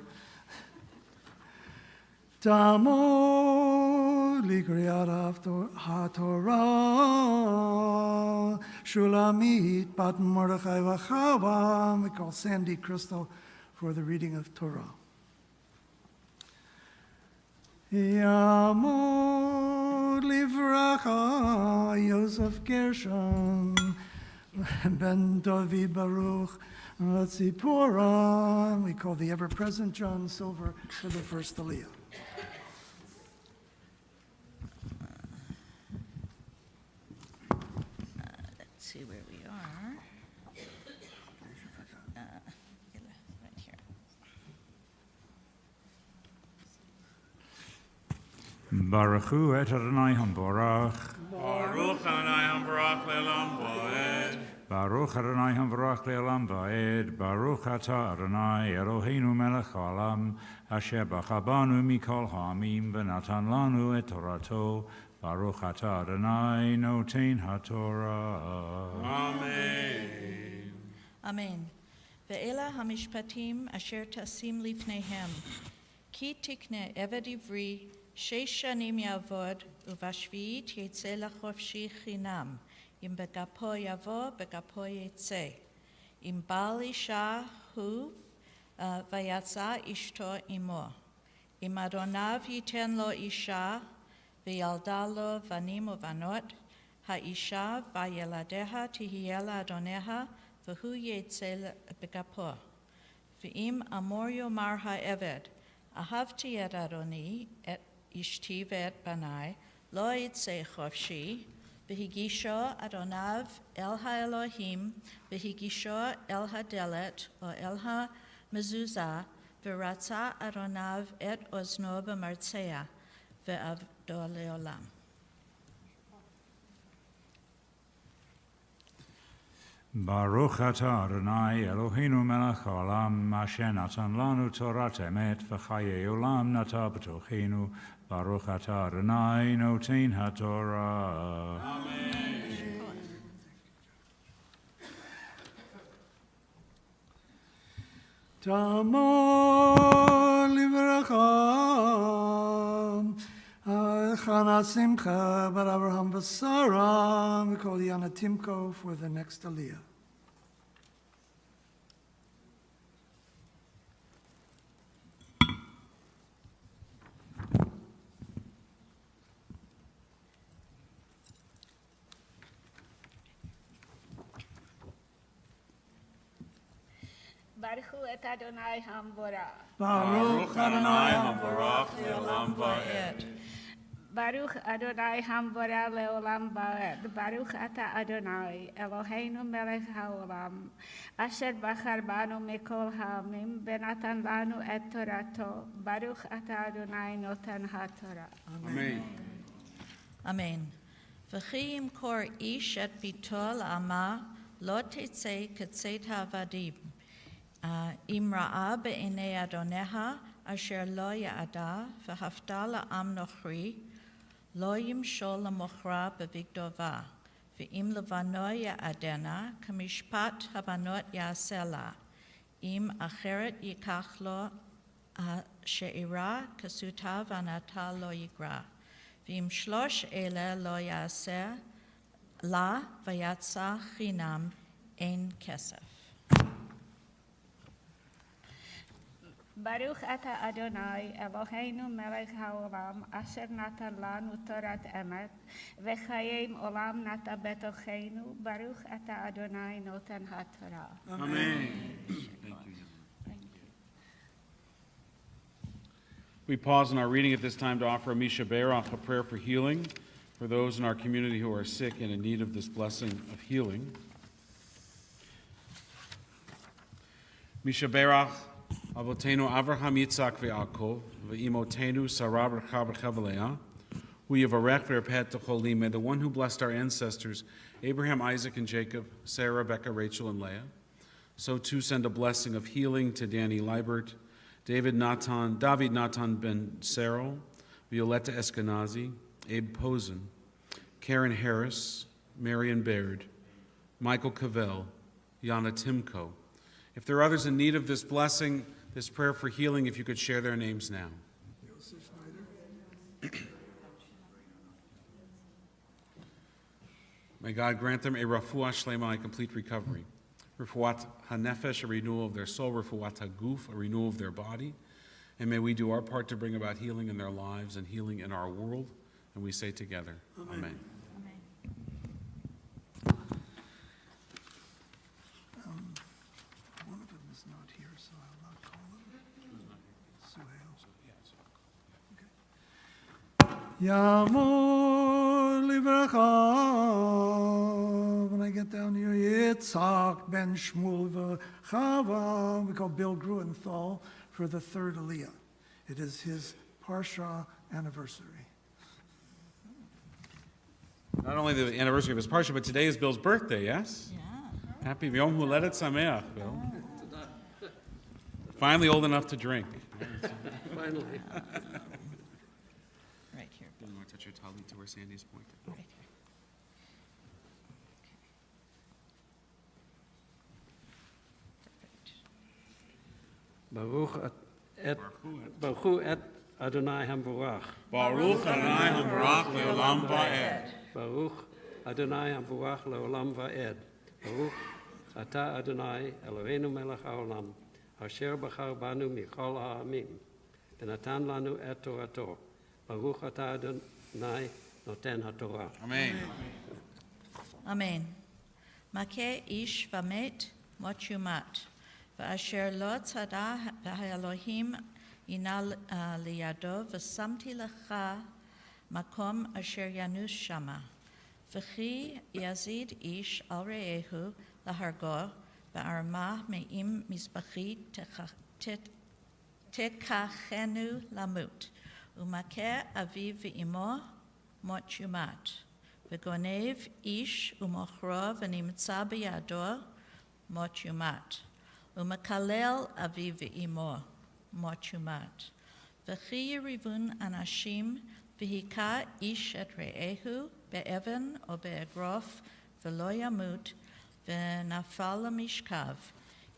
S5: Tamo likriat HaTorah Shulamit Bat Mordechai V'Chava. We call Sandy Crystal for the reading of Torah. Yamod Livracha Yosef Gershon Ben David Baruch Tzipora. We call the ever-present John Silver for the first Aliyah.
S3: Let's see where we are. Right here.
S6: Baruchu et Adonai Hamborach.
S1: Baruch Adonai Hambarach Le'olam Va'ed.
S6: Baruch Adonai Hamborach Le'olam Va'ed. Baruch Ata Adonai Eloheinu Melech Haolam. Asher b'chabanu mikol ha'amim v'natan lanu et Torato. Baruch Ata Adonai Noten HaTorah.
S1: Amen.
S3: Amen. Ve'ela hamishpatim asher tasim lifnehem. Ki tikne eved ivri, 6 shanim yavod, uvashviit yetze lachofshi chinam. Im begapo yavo, begapo yetze. Im bal isha hu, vayatza ishto imo. Im adonav yiten lo isha, v'yalda lo vanim uvanot, ha'isha vayeladeha tihiela adoneha, v'hu yetze begapo. V'im amor yomar ha'eved, ahavti et adoni, et ishti ve'et banai, lo yetze chofshi, v'higisho adonav el ha'elohim, v'higisho el ha'delet, o el ha'mezuzah, v'ratza adonav et ozno b'martzea, ve'avdo le'olam.
S6: Baruch Ata Adonai Eloheinu Melech Haolam. Asher natan lanu Torat Emet v'chayei olam nata b'tochenu. Baruch Ata Adonai Noten HaTorah.
S5: Tamo livracha, Chana Simcha, Bar Abraham V'Sara. We call Yana Timko for the next Aliyah.
S7: Baruch et Adonai Hamborach.
S1: Baruch Adonai Hambarach Le'olam Va'ed.
S7: Baruch Adonai Hamborach Le'olam Va'ed. Baruch Ata Adonai Eloheinu Melech Haolam. Asher bachar banu mikol ha'amim v'natan lanu et Torato. Baruch Ata Adonai Noten HaTorah.
S1: Amen.
S3: Amen. V'chi yimkor ish et bito l'ama lo tetzei ketzeit ha'avadim. Im ra'a be'enei adoneha asher lo ya'ada v'hafta la'am nochri lo yimshol l'mochra b'vigdova v'im levano ya'adena kamishpat habanot ya'asela im acheret yikach lo she'ira kasuta v'anata lo yigra v'im shlosh ele lo ya'aseh la v'yatsa chinam ein kesef.
S7: Baruch Ata Adonai Eloheinu Melech Haolam Asher natan lanu Torat Emet v'chayim olam nata betochenu. Baruch Ata Adonai Noten HaTorah.
S1: Amen. Thank you. We pause in our reading at this time to offer Misha Berach a prayer for healing for those in our community who are sick and in need of this blessing of healing. Misha Berach Avotenu Avraham Yitzhak ve'Yaakov ve'imotenu Sarah Rachel Leah, who Yivarech ve'Repet Cholim. May the one who blessed our ancestors, Abraham, Isaac, and Jacob, Sarah, Rebecca, Rachel, and Leah, so too send a blessing of healing to Danny Liebert, David Natan ben Sero, Violetta Eskenazi, Abe Posen, Karen Harris, Marion Baird, Michael Cavell, Yana Timko. If there are others in need of this blessing, this prayer for healing, if you could share their names now. May God grant them a refuah shlema, a complete recovery. Refuat hanefesh, a renewal of their soul. Refuat haguf, a renewal of their body. And may we do our part to bring about healing in their lives and healing in our world. And we say together, Amen.
S5: One of them is not here, so I'll not call him. Yamor livracha. When I get down here, Yitzhak ben Shmuel v'Chava. We call Bill Gruenthal for the third Aliyah. It is his Parsha anniversary.
S1: Not only the anniversary of his parsha, but today is Bill's birthday, yes?
S3: Yeah.
S1: Happy Yom Huledet Sameach, Bill. Finally old enough to drink.
S8: Finally.
S3: Right here.
S1: You want to touch your tali to where Sandy's pointed?
S3: Right here.
S8: Baruch et Adonai Hamburach.
S1: Baruch Adonai Hambarach Leolam Va'ed.
S8: Baruch Adonai Hamburach Leolam Va'ed. Baruch Ata Adonai Eloheinu Melech Haolam, Asher Bachar Banu Michol Ha'amim, V'natan Lanu et Torato. Baruch Ata Adonai Noten HaTorah.
S1: Amen.
S3: Amen. Makeh ish v'met mot yumat. V'asher lo tzada v'haElohim ina liyado v'samti lecha makom asher yanus shama. V'chi yazid ish al re'ehu lahargo v'armah me'im mizbachi tekachenu lamut. Umakeh aviv v'imo mot yumat. V'gonev ish umochro v'nimtza b'yado mot yumat. Umakalel aviv v'imo mot yumat. V'chi yirivun anashim v'hika ish et re'ehu be'evan o be'egrof v'lo yamut v'nafal lamishkav.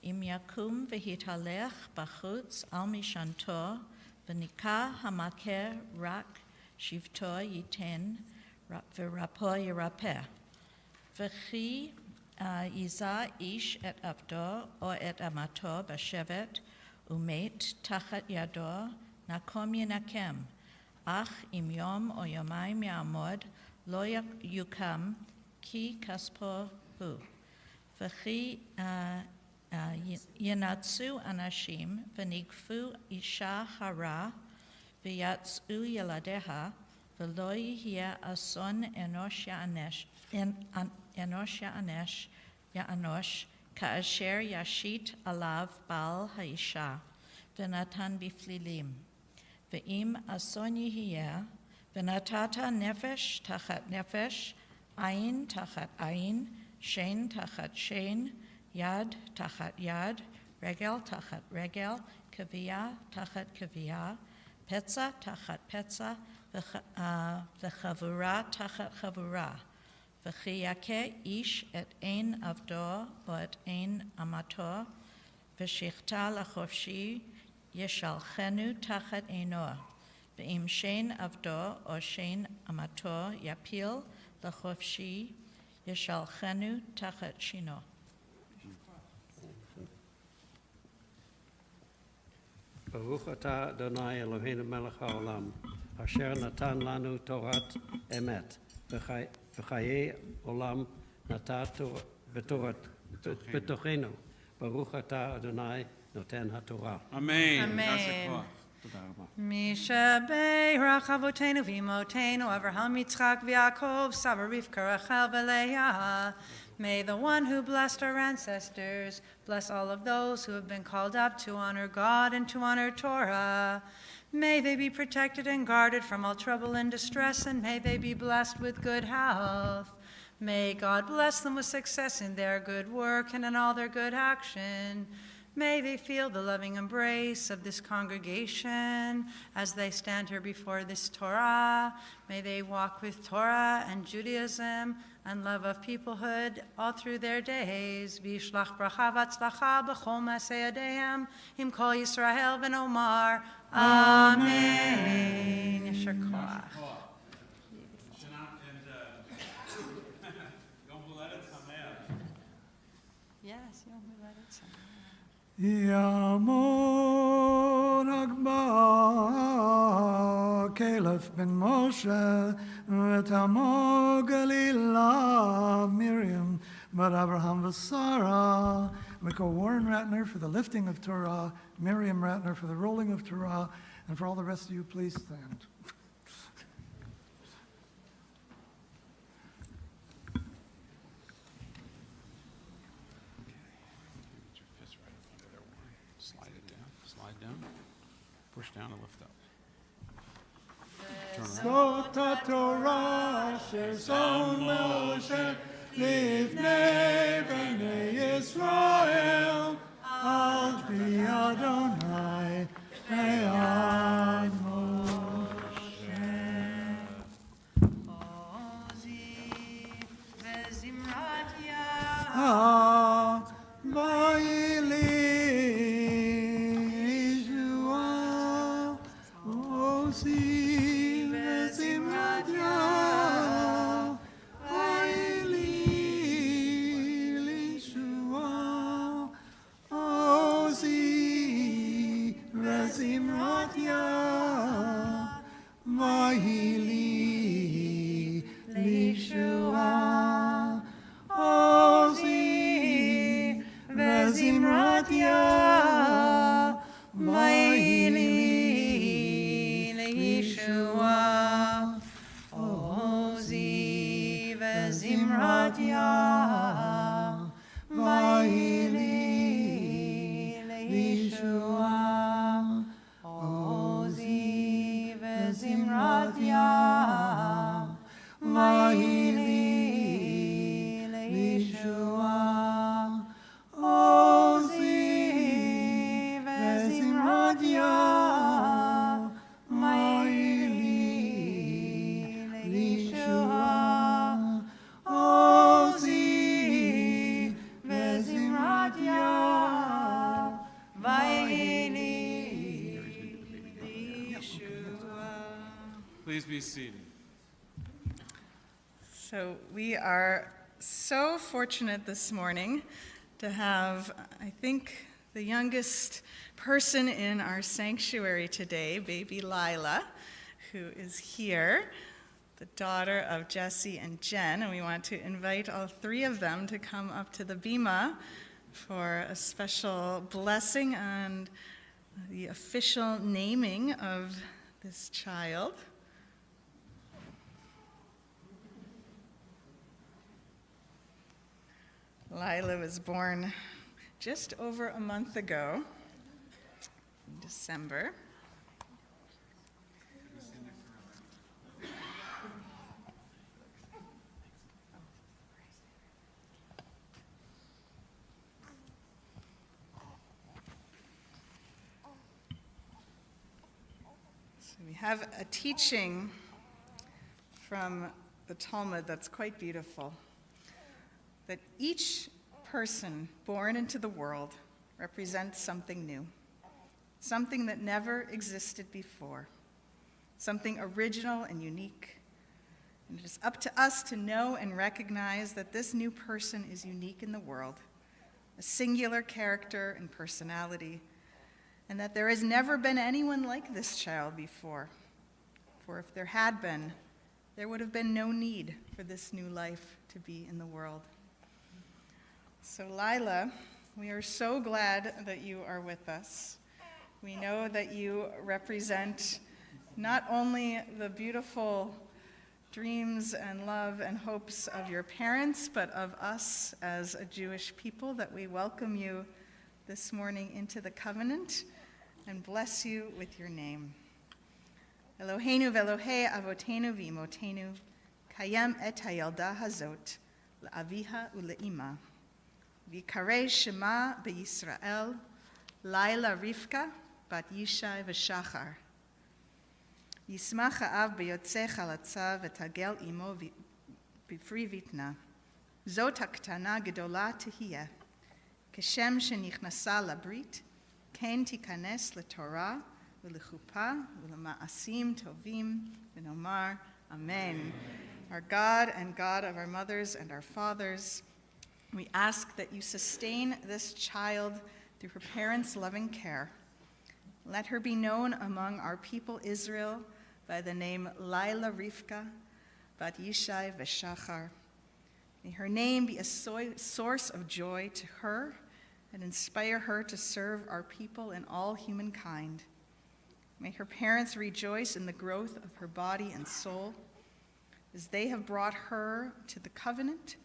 S3: Im yakum v'hitalech b'chutz al mishanto v'nika hamaker rak shivto yiten v'rapo yirapeh. V'chi yiza ish et avdo o et amato b'shevet umet tachat yado nakom yinakem. Ach im yom o yomayim ya'amod lo yukam ki kaspo hu. V'chi yenatsu anashim v'nigfu isha hara v'yatsu yeladeha v'lo yihya ason enosh ya'anosh ka'asher yashit alav bal ha'isha v'natan biflilim v'im ason yihya v'natata nefesh tachat nefesh ayin tachat ayin shein tachat shein yad tachat yad regel tachat regel kaviyah tachat kaviyah petza tachat petza v'chavura tachat chavura v'chiyake ish et ein avdo o et ein amato v'shichta lachofshi yeshalchenu tachat eino v'im shein avdo o shein amato yapil lachofshi yeshalchenu tachat shino.
S8: Baruch Ata Adonai Eloheinu Melech Haolam, Asher Natan Lanu Torat Emet, V'chaye Olam Nata B'tochenu. Baruch Ata Adonai Noten HaTorah.
S1: Amen.
S2: Amen. Mishabei Avotenu v'imotenu Avraham Yitzchak v'Yaakov Saba Rivka Rachel v'Leah. May the one who blessed our ancestors bless all of those who have been called up to honor God and to honor Torah. May they be protected and guarded from all trouble and distress, and may they be blessed with good health. May God bless them with success in their good work and in all their good action. May they feel the loving embrace of this congregation as they stand here before this Torah. May they walk with Torah and Judaism and love of peoplehood all through their days. Vishlach bracha v'atzlacha b'chol masei yadeim, im kol Yisrael v'nomar. Amen. Yasher koach. Yes, Yom Huladet Sameach.
S5: Yamor Hagba Caleb ben Moshe V'tamo Galila Miriam but Abraham v'Sara. We call Warren Ratner for the lifting of Torah, Miriam Ratner for the rolling of Torah, and for all the rest of you, please stand.
S1: Slide down. Push down and lift up.
S5: Sota Torah Shezon Moshe Livnei Bnei Yisrael Al Pi Adonai Ve'ad Moshe.
S2: Ozi vezimrat yah.
S5: Vayili Yeshua Ozi vezimrat Yah Vayili Yeshua Ozi vezimrat Yah Vayili Yeshua Ozi vezimrat Yah Vayili Yeshua Ozi vezimrat Yah Vayili Yeshua Ozi vezimrat Yah Vayili Yeshua Ozi vezimrat Yah Vayili Yeshua Ozi vezimrat Yah Vayili Yeshua.
S1: Please be seated.
S4: So we are so fortunate this morning to have, I think, the youngest person in our sanctuary today, baby Lila, who is here, the daughter of Jesse and Jen, and we want to invite all three of them to come up to the bima for a special blessing and the official naming of this child. Lila was born just over a month ago, in December. So we have a teaching from the Talmud that's quite beautiful, that each person born into the world represents something new, something that never existed before, something original and unique. And it is up to us to know and recognize that this new person is unique in the world, a singular character and personality, and that there has never been anyone like this child before. For if there had been, there would have been no need for this new life to be in the world. So Lila, we are so glad that you are with us. We know that you represent not only the beautiful dreams and love and hopes of your parents, but of us as a Jewish people, that we welcome you this morning into the covenant and bless you with your name. Eloheinu ve'Elohei avotenu v'imotenu, kayem et hayalda hazot, la'aviha u'le'ima. V'karei shema be'Yisrael, Laila Rivka, bat Yishai v'Shachar. Yismach ha'av be'yotzei chalatza v'tagel imo בפריביתנה. זאת הקטנה גדולה תהיה. כשם שנכנסה לברית, כן תיכנס לתורה ולחופה ולמעשים טובים, ונאמר, Amen. Our God and God of our mothers and our fathers, we ask that you sustain this child through her parents' loving care. Let her be known among our people Israel by the name Laila Rivka, Bat Yishai Veshachar. May her name be a source of joy to her and inspire her to serve our people and all humankind. May her parents rejoice in the growth of her body and soul. As they have brought her to the covenant,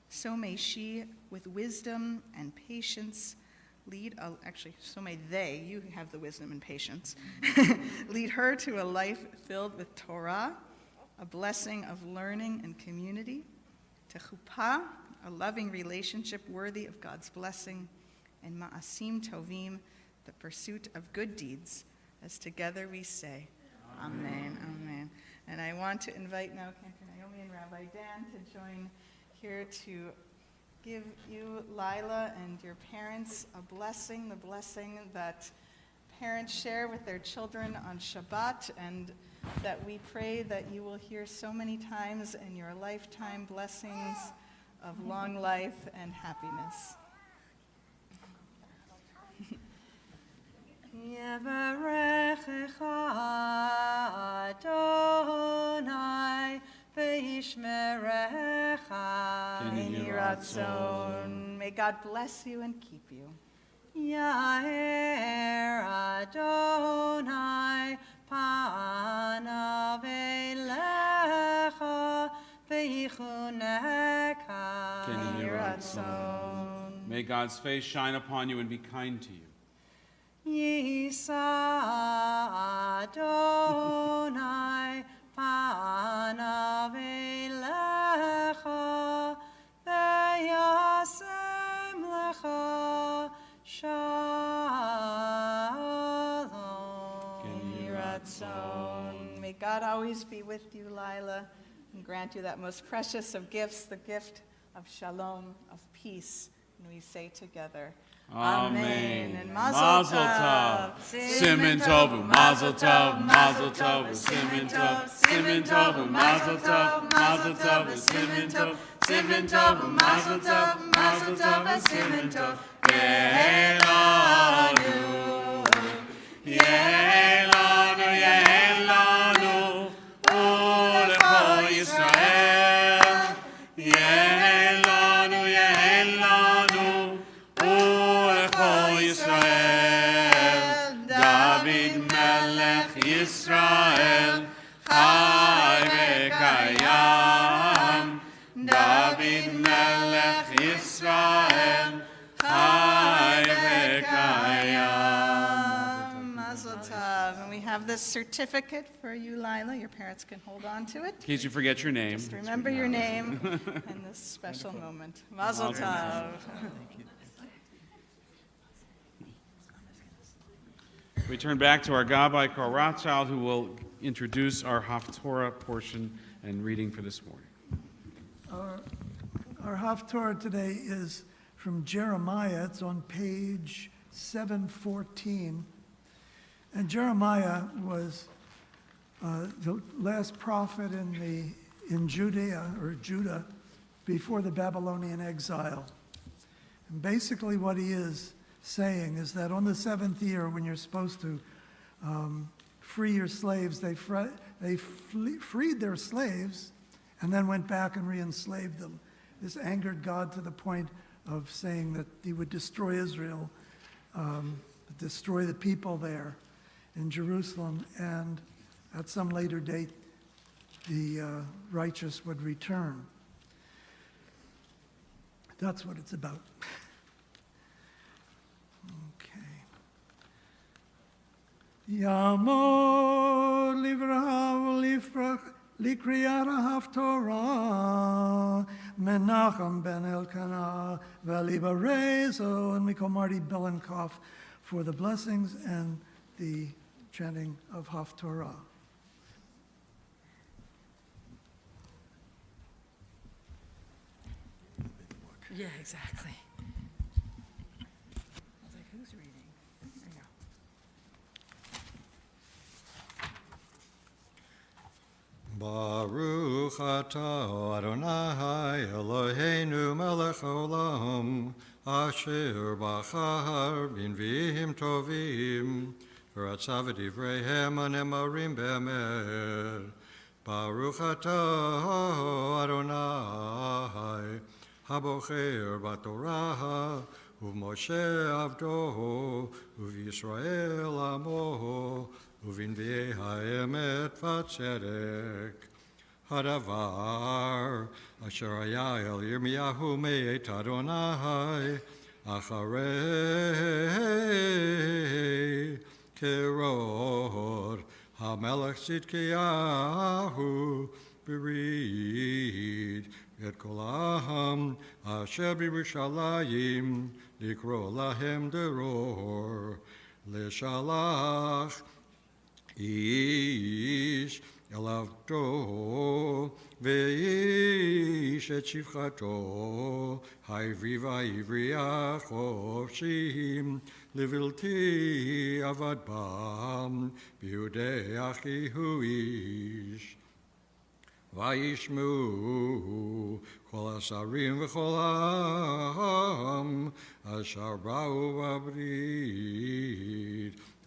S4: so may she, with wisdom and patience, so may they, you have the wisdom and patience, lead her to a life filled with Torah, a blessing of learning and community, to chuppah, a loving relationship worthy of God's blessing, and ma'asim tovim, the pursuit of good deeds, as together we say, Amen, Amen. And I want to invite now Cantor Naomi and Rabbi Dan to join here to give you, Lila, and your parents a blessing, the blessing that parents share with their children on Shabbat, and that we pray that you will hear so many times in your lifetime, blessings of long life and happiness.
S2: Yevarechecha Adonai ve'yishmerecha
S4: Yehei ratzon. May God bless you and keep you.
S2: Yair Adonai panav elecha ve'yichuneka.
S4: Yehei ratzon.
S1: May God's face shine upon you and be kind to you.
S2: Yisa Adonai panav elecha ve'yasem lecha shalom.
S4: Yehei ratzon. May God always be with you, Lila, and grant you that most precious of gifts, the gift of shalom, of peace. And we say together,
S1: Amen.
S4: And
S1: Mazel tov. Siman tov, mazel tov, mazel tov, siman tov, siman tov, mazel tov, mazel tov, siman tov, siman tov, mazel tov, mazel tov, siman tov. Yehelanu, Yehelanu, Yehelanu, Ulecho Yisrael. Yehelanu, Yehelanu, Ulecho Yisrael. David Melech Yisrael, Chai v'kayam. David Melech Yisrael, Chai v'kayam.
S4: Mazel tov. And we have this certificate for you, Lila. Your parents can hold on to it.
S1: In case you forget your name.
S4: Just remember your name in this special moment. Mazel tov.
S1: We turn back to our Gabbai Carl Rothschild, who will introduce our Haftorah portion and reading for this morning.
S5: Our Haftorah today is from Jeremiah. It's on page 714. And Jeremiah was the last prophet in Judah before the Babylonian exile. And basically what he is saying is that on the seventh year, when you're supposed to free your slaves, they freed their slaves and then went back and re-enslaved them. This angered God to the point of saying that he would destroy Israel, destroy the people there in Jerusalem, and at some later date, the righteous would return. That's what it's about. Okay. Yamor livra v'lifrach likriyata haftorah Menachem ben Elkanah v'libarezo, and we call Marty Belenkoff for the blessings and the chanting of Haftorah.
S2: Yeah, exactly. I was like, who's reading? There you go.
S9: Baruch atah Adonai Eloheinu melech haolam asher bachar b'nviim tovim v'ratzav v'divreihem hanemarim be'emet. Baruch atah Adonai habocher b'torah u'Moshe avdo u'Yisrael amo ובנביאי האמת והצדק. הדבר אשר היה אל ירמיהו מאת אדוני אחרי כרוד המלך צדקיהו בריד את כל העם אשר בירושלים לקרוא להם דרור לשלח איש אל עבדו ואיש את שפחתו העברי והעברי החופשיים לבלתי עבד בם ביהודי אחיהו איש. וישמעו כל השרים וכל העם אשר באו בברית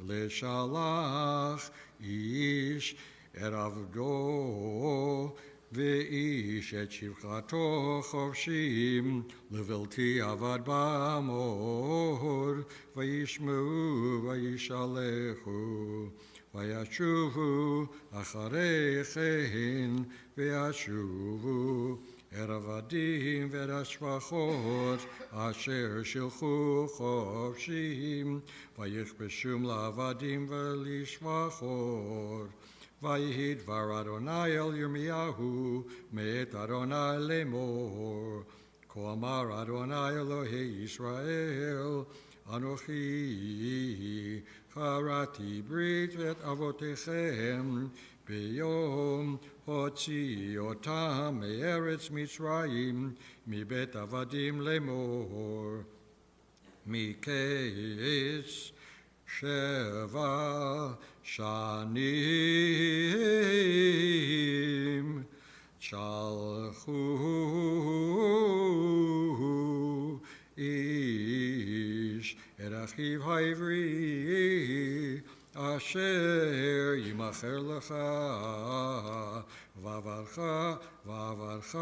S9: לשלח איש את עבדו ואיש את שפחתו חופשיים לבלתי עבד בעמוד וישמעו וישלחו וישובו אחרי כן וישובו את עבדים ואת השפחות אשר שלחו חופשיים ויכבשום לעבדים ולשפחות. ויהי דבר אדוני אל ירמיהו מאת אדוני לאמור כה אמר אדוני אלוהי ישראל אנוכי כרתי ברית ואת אבותיכם ביום הוציא אותם מארץ מצרים מבית עבדים לאמור מקץ 7 שנים שלחו איש את אחיו העברי אשר ימכר לך ועברך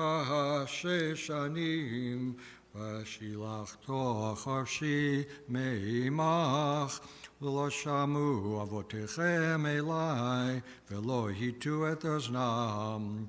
S9: 6 שנים ושילחתו חופשי מעמך ולא שמעו אבותיכם אלי ולא הטו את אוזנם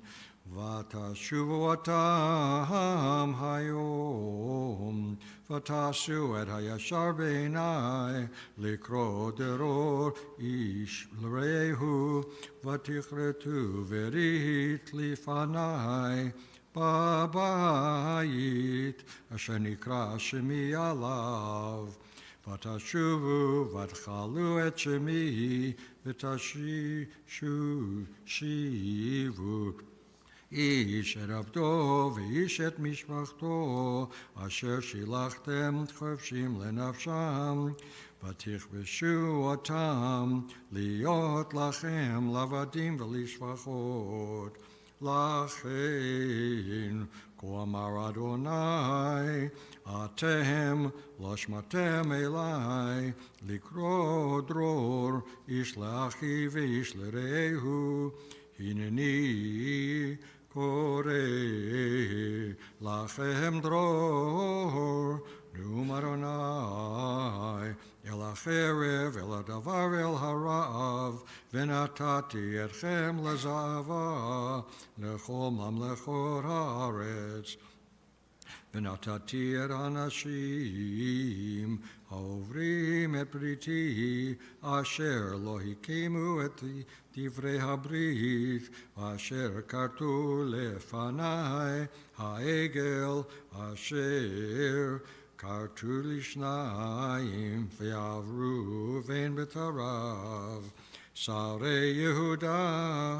S9: ותשובו אותם היום ותעשו את הישר בעיני לקרוא דרור איש לרעהו ותכרתו ברית לפני בבית אשר נקרא שמי עליו ותשובו ותחלו את שמי ותשיבו איש את עבדו ואיש את משפחתו אשר שילחתם חופשים לנפשם ותכבשו אותם להיות לכם לעבדים ולשפחות. לכן כה אמר אדוני אתם לא שמעתם אלי לקרוא דרור איש לאחיו ואיש לרעהו הנני קורא לכם דרור נאום אדוני אל החרב אל הדבר אל הרעב ונתתי אתכם לזהבה לכל ממלכות הארץ ונתתי את האנשים העוברים את בריתי אשר לא הקימו את דברי הברית אשר כרתו לפני העגל אשר כרתו לשניים ועברו בין בתריו שרי יהודה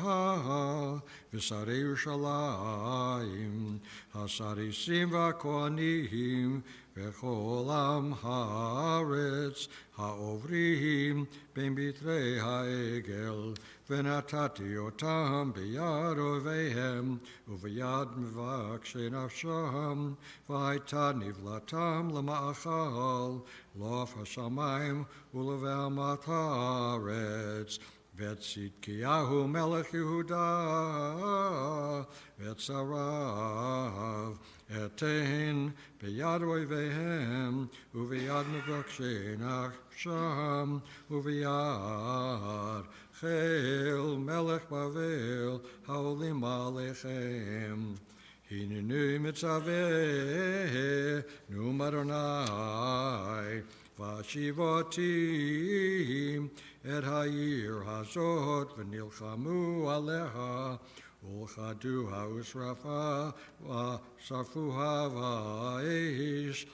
S9: ושרי ירושלים, הסריסים והכהנים, וכל עם הארץ העוברים בין בתרי העגל, ונתתי אותם ביד אויביהם וביד מבקשי נפשם, והייתה נבלתם למאכל לעוף השמיים ולבהמת הארץ. ואת צדקיהו מלך יהודה ואת שריו אתן ביד אויביהם וביד מבקשי נפשם וביד חיל מלך בבל העולים עליכם. הננו מצווה אדוני והשיבותי את העיר הזאת ונלחמו עליה ולכדוה ושרפוה באש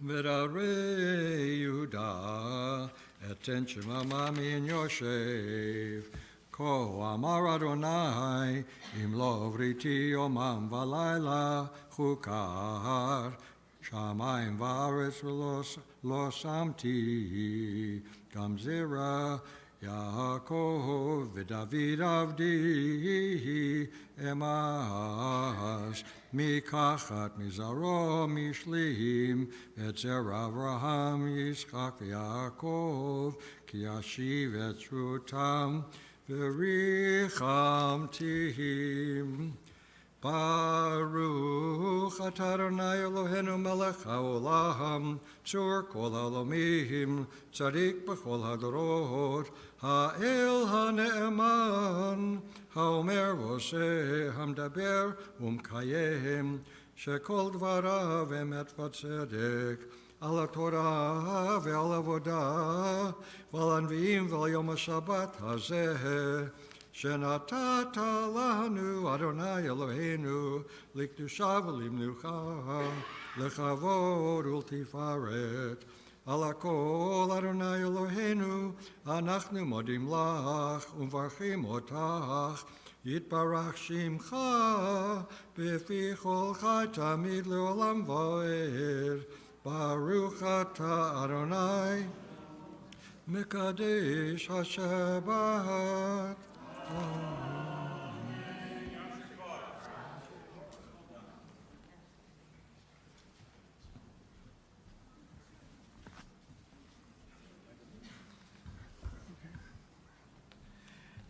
S9: ואת ערי יהודה אתן שממה מן יושב. כה אמר אדוני אם לא בריתי יומם ולילה חוקר שמים וארץ ולא שמתי גם זרע יעקב ודוד עבדי אמש מקחת מזרעו משלים את זרע אברהם יצחק ויעקב כי אשיב את שבותם וריחמתים. ברוך אתה אדוני אלוהינו מלך העולם צור כל העולמים צדיק בכל הדורות האל הנאמן האומר ועושה המדבר ומקיים שכל דבריו אמת וצדק על התורה ועל עבודה ועל הנביאים ועל יום השבת הזה שנתת לנו, אדוני אלוהינו, לקדושה ולמלוכה, לכבוד ולתפארת. על הכל, אדוני אלוהינו, אנחנו מודים לך ומברכים אותך. יתברך שמך בפי כל חי תמיד לעולם ועד. ברוך אתה, אדוני, מקדש השבת.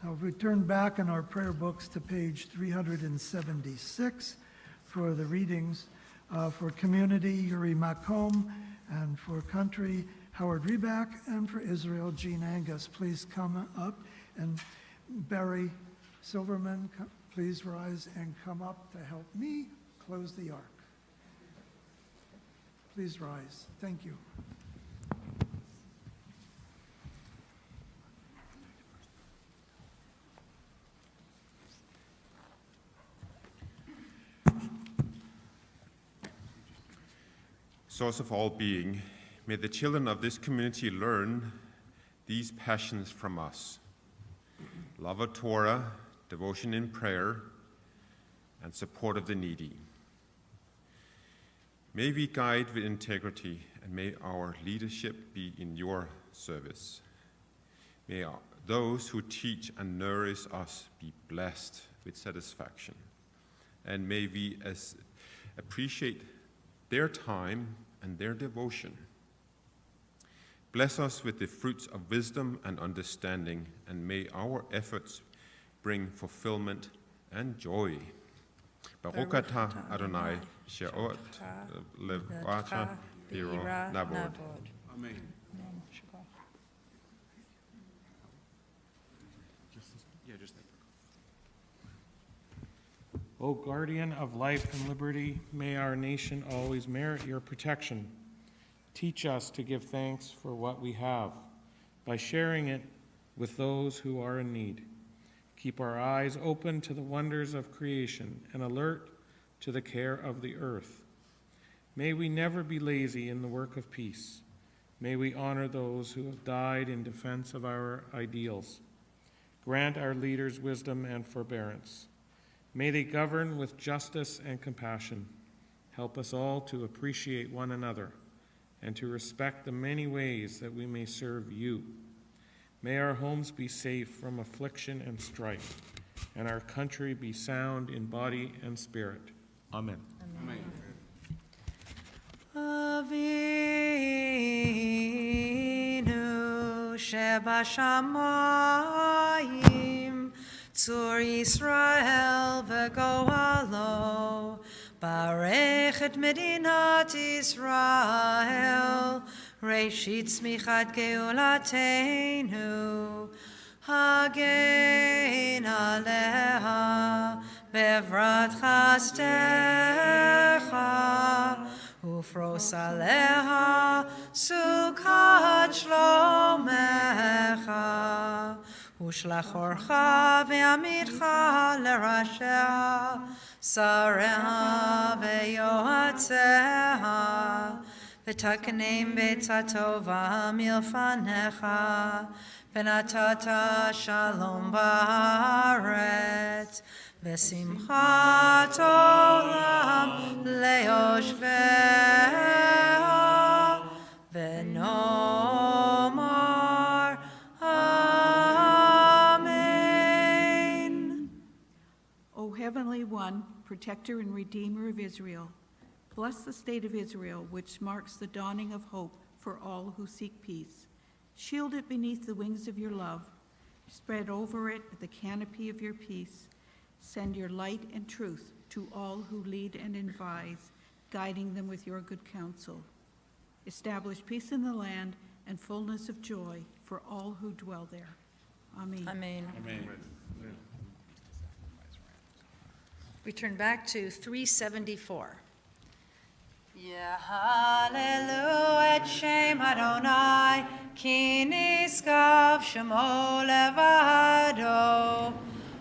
S5: Now, if we turn back in our prayer books to page 376 for the readings, for community, Yuri Macomb, and for country, Howard Reback, and for Israel, Jean Angus. Please come up, and Barry Silverman, please rise and come up to help me close the ark. Please rise. Thank you.
S1: Source of all being, may the children of this community learn these passions from us: love of Torah, devotion in prayer, and support of the needy. May we guide with integrity, and may our leadership be in your service. May those who teach and nourish us be blessed with satisfaction, and may we appreciate their time and their devotion. Bless us with the fruits of wisdom and understanding, and may our efforts bring fulfillment and joy. Baruch atah Adonai she'ot levata biro navod. Amen.
S10: O guardian of life and liberty, may our nation always merit your protection. Teach us to give thanks for what we have by sharing it with those who are in need. Keep our eyes open to the wonders of creation and alert to the care of the earth. May we never be lazy in the work of peace. May we honor those who have died in defense of our ideals. Grant our leaders wisdom and forbearance. May they govern with justice and compassion. Help us all to appreciate one another and to respect the many ways that we may serve you. May our homes be safe from affliction and strife, and our country be sound in body and spirit. Amen.
S1: Amen.
S2: Avinu shebashamayim, tzur Yisrael v'goalo, barech et medinat Yisrael, reshit tzmichat geulatenu, hagen aleha, bevrat chastecha, ufros aleha, sukat shlomecha, ushlach orcha ve'amitcha lerashea, sareha ve'yohatzeha, v'takanem betzatova milfanecha, v'natata shalom ba'aretz, v'simchat olam leyoshveha, v'nomar amen.
S11: O Heavenly One, Protector and Redeemer of Israel, bless the state of Israel, which marks the dawning of hope for all who seek peace. Shield it beneath the wings of your love. Spread over it the canopy of your peace. Send your light and truth to all who lead and advise, guiding them with your good counsel. Establish peace in the land and fullness of joy for all who dwell there. Amen.
S2: Amen.
S1: Amen.
S2: We turn back to 374. Hallelujah et Shem Adonai, ki niskav shemo levado,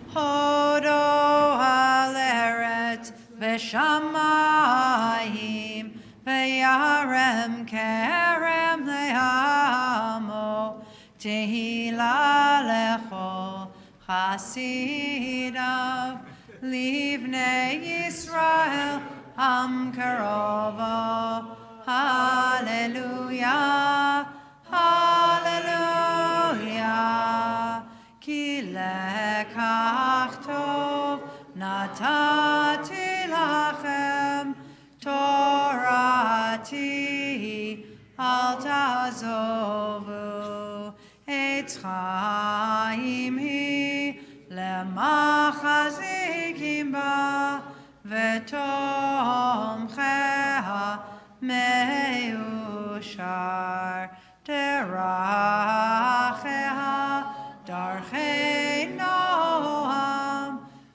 S2: hodo al eret v'shamayim, v'yarem kerem le'amo, tehila lechol chasidav, livnei Yisrael, Am Karovo, Hallelujah, Hallelujah, Ki lekach tov natati lachem, Torati al tazovu, Eitz chaim hi lemachazikim ba, v'tomcheha meushar, teracheha darchei noam,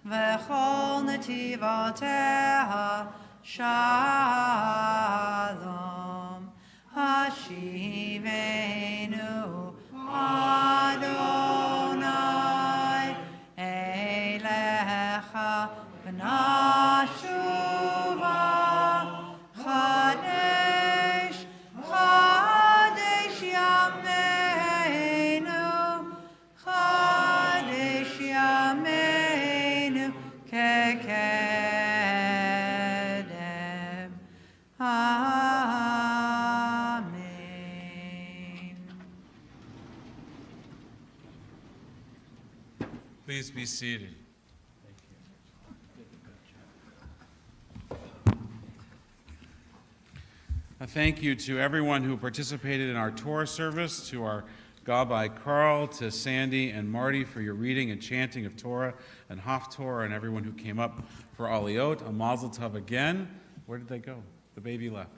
S2: v'chol netivoteha shalom. Hashivenu Adonai elecha v'nashuva, Chadesh, Chadesh Yameinu, Chadesh Yameinu, Kekedem. Amen.
S1: Please be seated. Thank you to everyone who participated in our Torah service, to our Gabbai Carl, to Sandy and Marty for your reading and chanting of Torah and Haftorah, and everyone who came up for Aliyot. A Mazel Tov again. Where did they go? The baby left.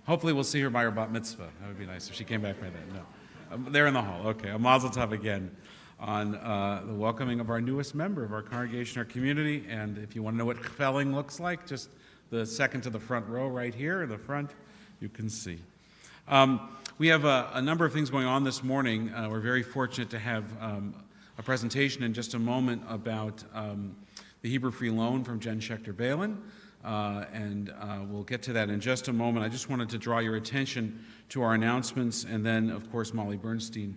S1: Hopefully we'll see her by her bat mitzvah. That would be nice if she came back by then. No. They're in the hall. Okay. A Mazel Tov again on the welcoming of our newest member of our congregation, our community. And if you want to know what Chfelling looks like, just the second to the front row right here in the front, you can see. We have a number of things going on this morning. We're very fortunate to have a presentation in just a moment about the Hebrew Free Loan from Jen Schechter-Balin, and we'll get to that in just a moment. I just wanted to draw your attention to our announcements, and then, of course, Molly Bernstein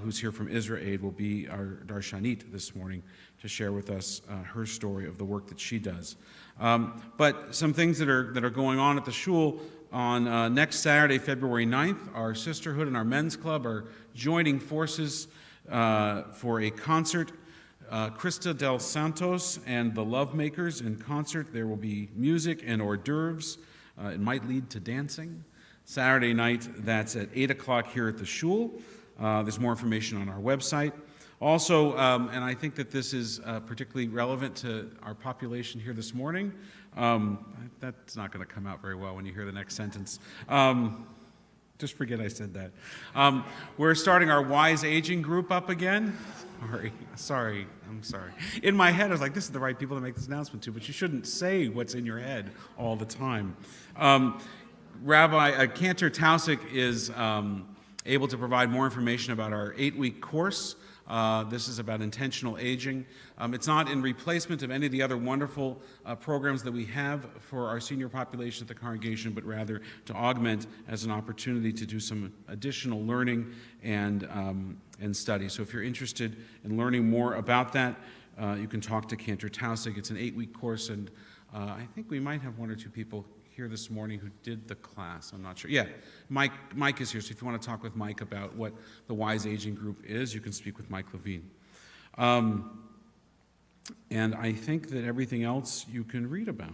S1: who's here from Israid, will be our Darshanit this morning to share with us her story of the work that she does. But some things that are going on at the shul. On next Saturday, February 9th, our sisterhood and our men's club are joining forces for a concert. Krista del Santos and the Lovemakers in concert. There will be music and hors d'oeuvres. It might lead to dancing. Saturday night, that's at 8 o'clock here at the shul. There's more information on our website. Also, and I think that this is particularly relevant to our population here this morning. That's not going to come out very well when you hear the next sentence. Just forget I said that. We're starting our Wise Aging group up again. I'm sorry. In my head, I was like, this is the right people to make this announcement to, but you shouldn't say what's in your head all the time. Rabbi Cantor Tausig is able to provide more information about our 8-week course. This is about intentional aging. It's not in replacement of any of the other wonderful programs that we have for our senior population at the congregation, but rather to augment as an opportunity to do some additional learning and study. So if you're interested in learning more about that, you can talk to Cantor Tausig. It's an 8-week course, and I think we might have one or two people here this morning who did the class. I'm not sure. Yeah, Mike is here, so if you want to talk with Mike about what the Wise Aging Group is, you can speak with Mike Levine. And I think that everything else you can read about.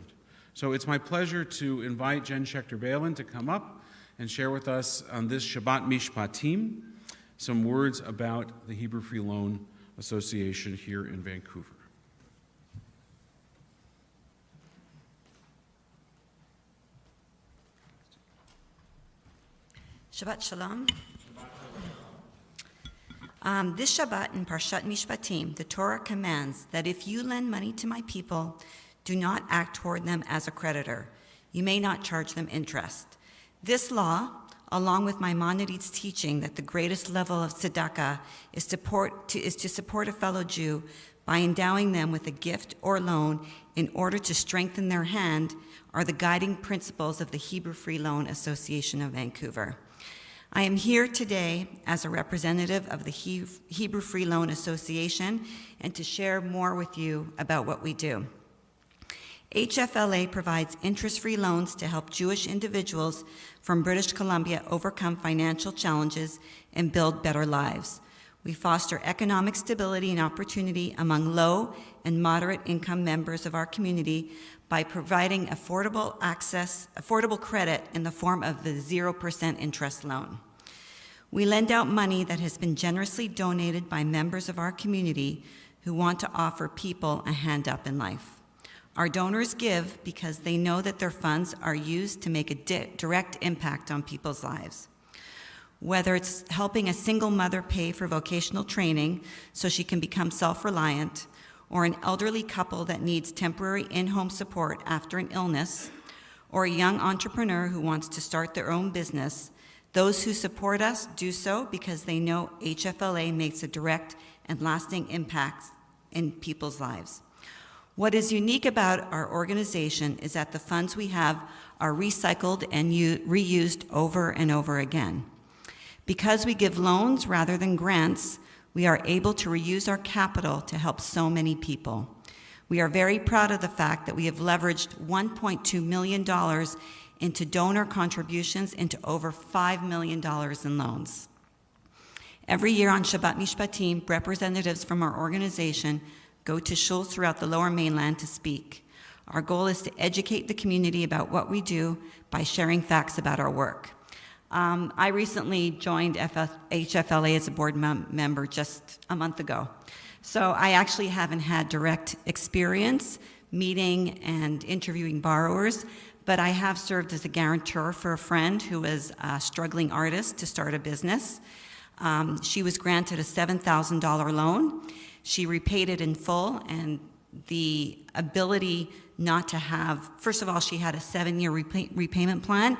S1: So it's my pleasure to invite Jen Schechter-Balin to come up and share with us on this Shabbat Mishpatim some words about the Hebrew Free Loan Association here in Vancouver.
S12: Shabbat Shalom. This Shabbat in Parshat Mishpatim, the Torah commands that if you lend money to my people, do not act toward them as a creditor. You may not charge them interest. This law, along with Maimonides' teaching that the greatest level of tzedakah is to support a fellow Jew by endowing them with a gift or loan in order to strengthen their hand, are the guiding principles of the Hebrew Free Loan Association of Vancouver. I am here today as a representative of the Hebrew Free Loan Association and to share more with you about what we do. HFLA provides interest-free loans to help Jewish individuals from British Columbia overcome financial challenges and build better lives. We foster economic stability and opportunity among low and moderate income members of our community by providing affordable credit in the form of the 0% interest loan. We lend out money that has been generously donated by members of our community who want to offer people a hand up in life. Our donors give because they know that their funds are used to make a direct impact on people's lives. Whether it's helping a single mother pay for vocational training so she can become self-reliant, or an elderly couple that needs temporary in-home support after an illness, or a young entrepreneur who wants to start their own business, those who support us do so because they know HFLA makes a direct and lasting impact in people's lives. What is unique about our organization is that the funds we have are recycled and reused over and over again. Because we give loans rather than grants, we are able to reuse our capital to help so many people. We are very proud of the fact that we have leveraged $1.2 million into donor contributions into over $5 million in loans. Every year on Shabbat Mishpatim, representatives from our organization go to shuls throughout the Lower Mainland to speak. Our goal is to educate the community about what we do by sharing facts about our work. I recently joined HFLA as a board member just a month ago. So I actually haven't had direct experience meeting and interviewing borrowers, but I have served as a guarantor for a friend who was a struggling artist to start a business. She was granted a $7,000 loan. She repaid it in full, and the ability not to have, first of all, she had a 7-year repayment plan,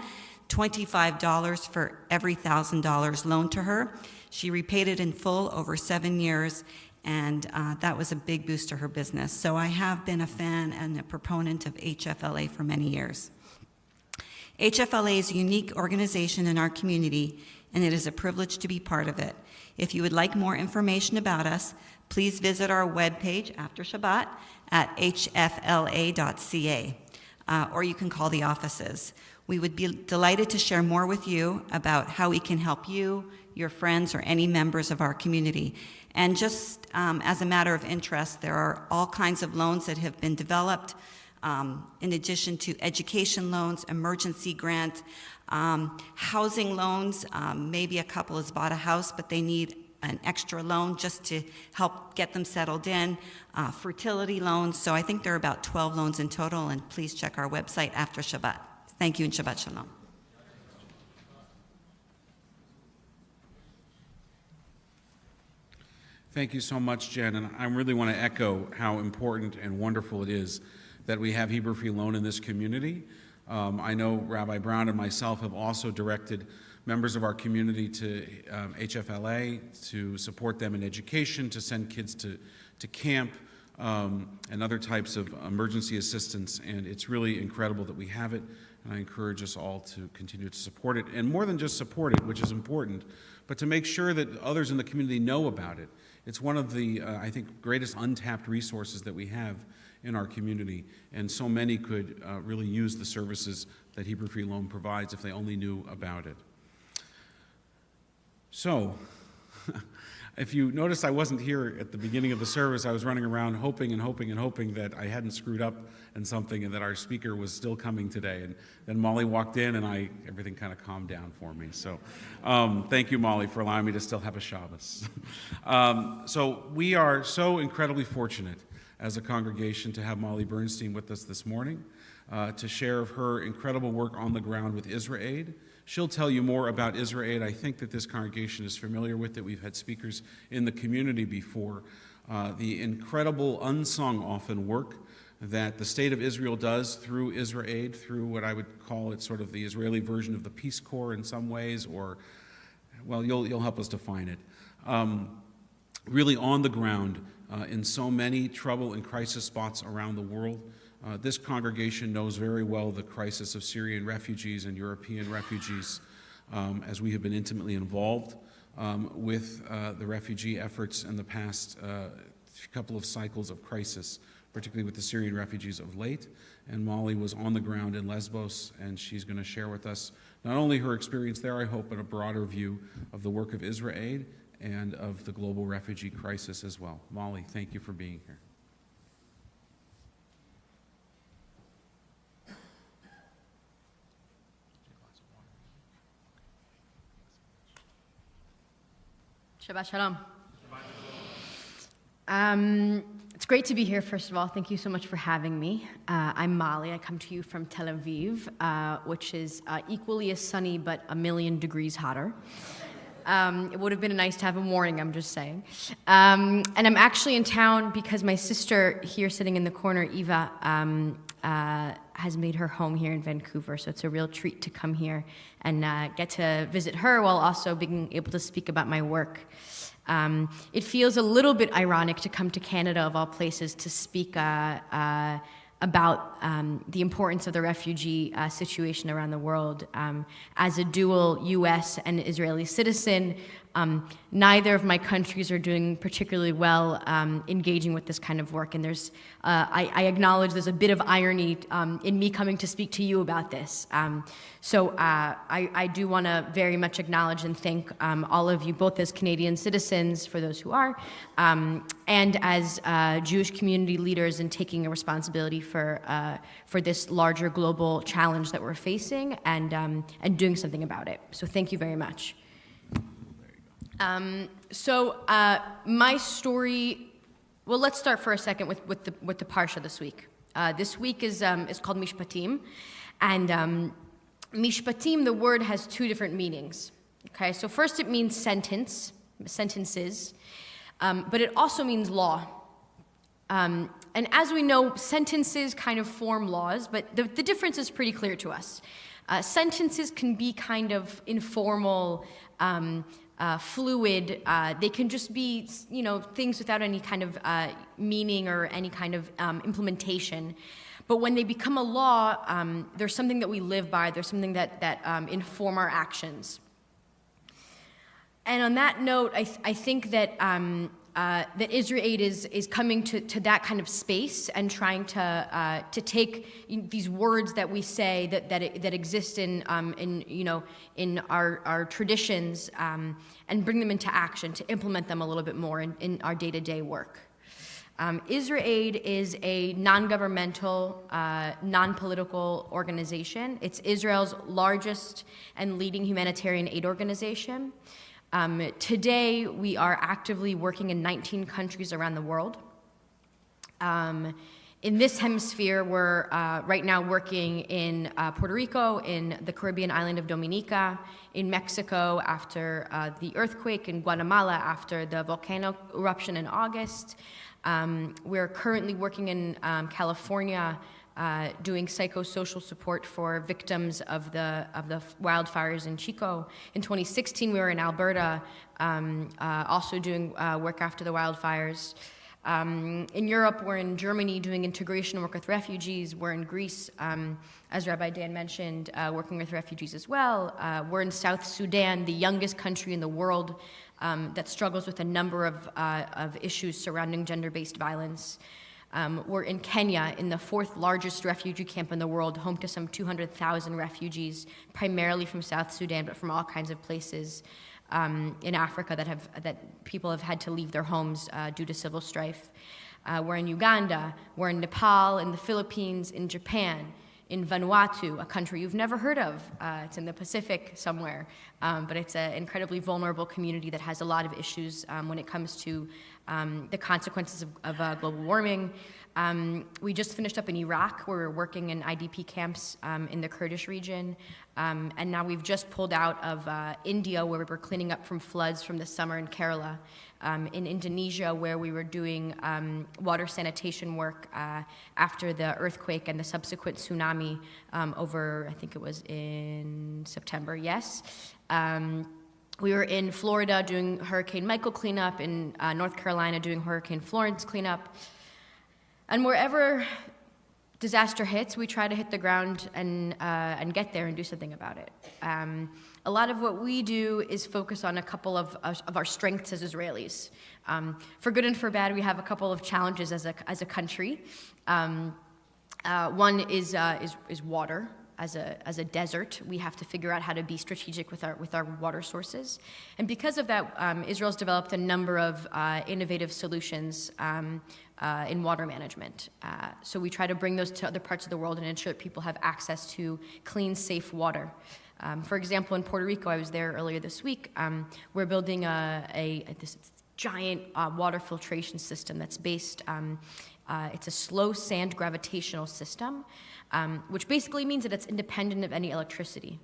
S12: $25 for every $1,000 loaned to her. She repaid it in full over 7 years, and that was a big boost to her business. So I have been a fan and a proponent of HFLA for many years. HFLA is a unique organization in our community, and it is a privilege to be part of it. If you would like more information about us, please visit our webpage after Shabbat at hfla.ca, or you can call the offices. We would be delighted to share more with you about how we can help you, your friends, or any members of our community. And just as a matter of interest, there are all kinds of loans that have been developed, in addition to education loans, emergency grant, housing loans. Maybe a couple has bought a house, but they need an extra loan just to help get them settled in, fertility loans. So I think there are about 12 loans in total, and please check our website after Shabbat. Thank you, and Shabbat Shalom.
S1: Thank you so much, Jen, and I really want to echo how important and wonderful it is that we have Hebrew Free Loan in this community. I know Rabbi Brown and myself have also directed members of our community to HFLA to support them in education, to send kids to camp, and other types of emergency assistance, and it's really incredible that we have it, and I encourage us all to continue to support it, and more than just support it, which is important, but to make sure that others in the community know about it. It's one of the, I think, greatest untapped resources that we have in our community, and so many could really use the services that Hebrew Free Loan provides if they only knew about it. So, if you noticed I wasn't here at the beginning of the service, I was running around hoping and hoping and hoping that I hadn't screwed up in something and that our speaker was still coming today. And then Molly walked in and everything kind of calmed down for me. So thank you, Molly, for allowing me to still have a Shabbos. So we are so incredibly fortunate as a congregation to have Molly Bernstein with us this morning to share of her incredible work on the ground with Israid. She'll tell you more about Israid. I think that this congregation is familiar with it. We've had speakers in the community before. The incredible, unsung often work that the state of Israel does through Israid, through what I would call it sort of the Israeli version of the Peace Corps in some ways, or, well, you'll help us define it. Really on the ground in so many trouble and crisis spots around the world. This congregation knows very well the crisis of Syrian refugees and European refugees, as we have been intimately involved with the refugee efforts in the past couple of cycles of crisis, particularly with the Syrian refugees of late. And Molly was on the ground in Lesbos, and she's going to share with us not only her experience there, I hope, but a broader view of the work of Israid and of the global refugee crisis as well. Molly, thank you for being here.
S13: Shabbat Shalom. It's great to be here, first of all. Thank you so much for having me. I'm Molly. I come to you from Tel Aviv, which is equally as sunny but a million degrees hotter. It would have been nice to have a warning, I'm just saying. And I'm actually in town because my sister here sitting in the corner, Eva, has made her home here in Vancouver, so it's a real treat to come here and get to visit her while also being able to speak about my work. It feels a little bit ironic to come to Canada, of all places, to speak about the importance of the refugee situation around the world. As a dual U.S. and Israeli citizen, neither of my countries are doing particularly well engaging with this kind of work, and I acknowledge there's a bit of irony in me coming to speak to you about this. So I do want to very much acknowledge and thank all of you, both as Canadian citizens, for those who are, and as Jewish community leaders in taking a responsibility for this larger global challenge that we're facing and doing something about it. So thank you very much. My story, well, let's start for a second with the Parsha this week. This week is called Mishpatim, and Mishpatim, the word has two different meanings. Okay, so first it means sentences, but it also means law. And as we know, sentences kind of form laws, but the difference is pretty clear to us. Sentences can be kind of informal, fluid. They can just be, things without any kind of meaning or any kind of implementation. But when they become a law, there's something that we live by. There's something that inform our actions. And on that note, I think that that Israid is coming to that kind of space and trying to take these words that we say that exist in our traditions and bring them into action, to implement them a little bit more in our day-to-day work. Israid is a non-governmental, non-political organization. It's Israel's largest and leading humanitarian aid organization. Today, we are actively working in 19 countries around the world. In this hemisphere, we're right now working in Puerto Rico, in the Caribbean island of Dominica, in Mexico after the earthquake, in Guatemala after the volcano eruption in August. We're currently working in California, doing psychosocial support for victims of the wildfires in Chico. In 2016, we were in Alberta, also doing work after the wildfires. In Europe, we're in Germany doing integration work with refugees. We're in Greece, as Rabbi Dan mentioned, working with refugees as well. We're in South Sudan, the youngest country in the world that struggles with a number of issues surrounding gender-based violence. We're in Kenya, in the 4th largest refugee camp in the world, home to some 200,000 refugees, primarily from South Sudan, but from all kinds of places in Africa that people have had to leave their homes due to civil strife. We're in Uganda, we're in Nepal, in the Philippines, in Japan, in Vanuatu, a country you've never heard of. It's in the Pacific somewhere, but it's an incredibly vulnerable community that has a lot of issues when it comes to the consequences of global warming. We just finished up in Iraq, where we're working in IDP camps in the Kurdish region. And now we've just pulled out of India, where we were cleaning up from floods from the summer in Kerala. In Indonesia, where we were doing water sanitation work after the earthquake and the subsequent tsunami over, I think it was in September, yes. We were in Florida doing Hurricane Michael cleanup, in North Carolina doing Hurricane Florence cleanup. And wherever disaster hits, we try to hit the ground and get there and do something about it. A lot of what we do is focus on a couple of our strengths as Israelis. For good and for bad, we have a couple of challenges as a country. One is water. As a desert, we have to figure out how to be strategic with our water sources. And because of that, Israel's developed a number of innovative solutions in water management. So we try to bring those to other parts of the world and ensure that people have access to clean, safe water. For example, in Puerto Rico, I was there earlier this week. We're building this giant water filtration system that's based, it's a slow sand gravitational system, which basically means that it's independent of any electricity.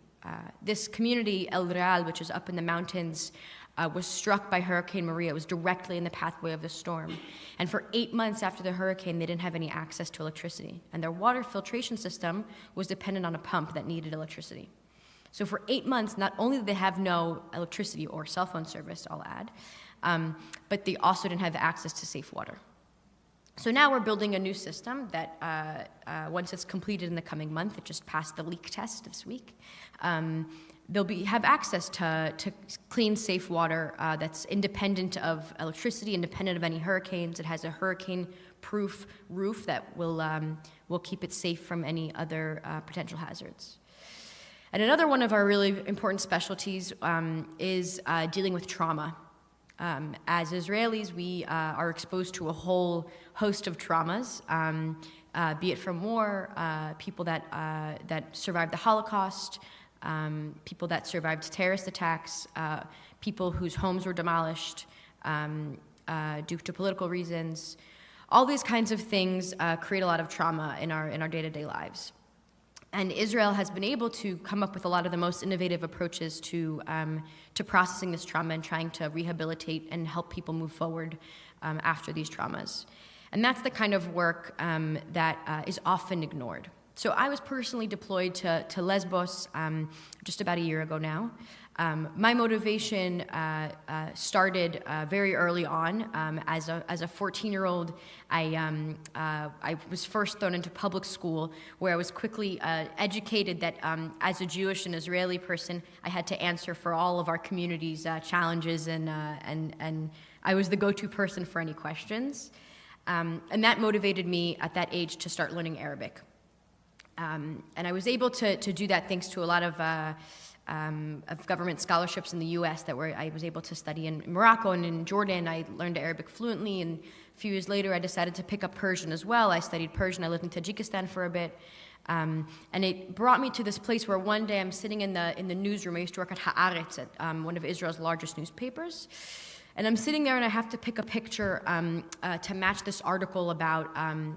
S13: This community, El Real, which is up in the mountains, was struck by Hurricane Maria. It was directly in the pathway of the storm. And for 8 months after the hurricane, they didn't have any access to electricity. And their water filtration system was dependent on a pump that needed electricity. So for 8 months, not only did they have no electricity or cell phone service, I'll add, but they also didn't have access to safe water. So now we're building a new system that once it's completed in the coming month, it just passed the leak test this week, they'll have access to clean, safe water that's independent of electricity, independent of any hurricanes. It has a hurricane-proof roof that will keep it safe from any other potential hazards. And another one of our really important specialties is dealing with trauma. As Israelis, we are exposed to a whole host of traumas, be it from war, people that survived the Holocaust, people that survived terrorist attacks, people whose homes were demolished due to political reasons. All these kinds of things create a lot of trauma in our day-to-day lives. And Israel has been able to come up with a lot of the most innovative approaches to processing this trauma and trying to rehabilitate and help people move forward after these traumas. And that's the kind of work that is often ignored. So I was personally deployed to Lesbos just about a year ago now. My motivation started very early on. As a 14-year-old, I was first thrown into public school, where I was quickly educated that as a Jewish and Israeli person, I had to answer for all of our community's challenges, and I was the go-to person for any questions. And that motivated me at that age to start learning Arabic. And I was able to do that thanks to a lot of government scholarships in the U.S. I was able to study in Morocco and in Jordan. I learned Arabic fluently, and a few years later I decided to pick up Persian as well. I studied Persian. I lived in Tajikistan for a bit. And it brought me to this place where one day I'm sitting in the newsroom. I used to work at Haaretz, at one of Israel's largest newspapers. And I'm sitting there and I have to pick a picture to match this article about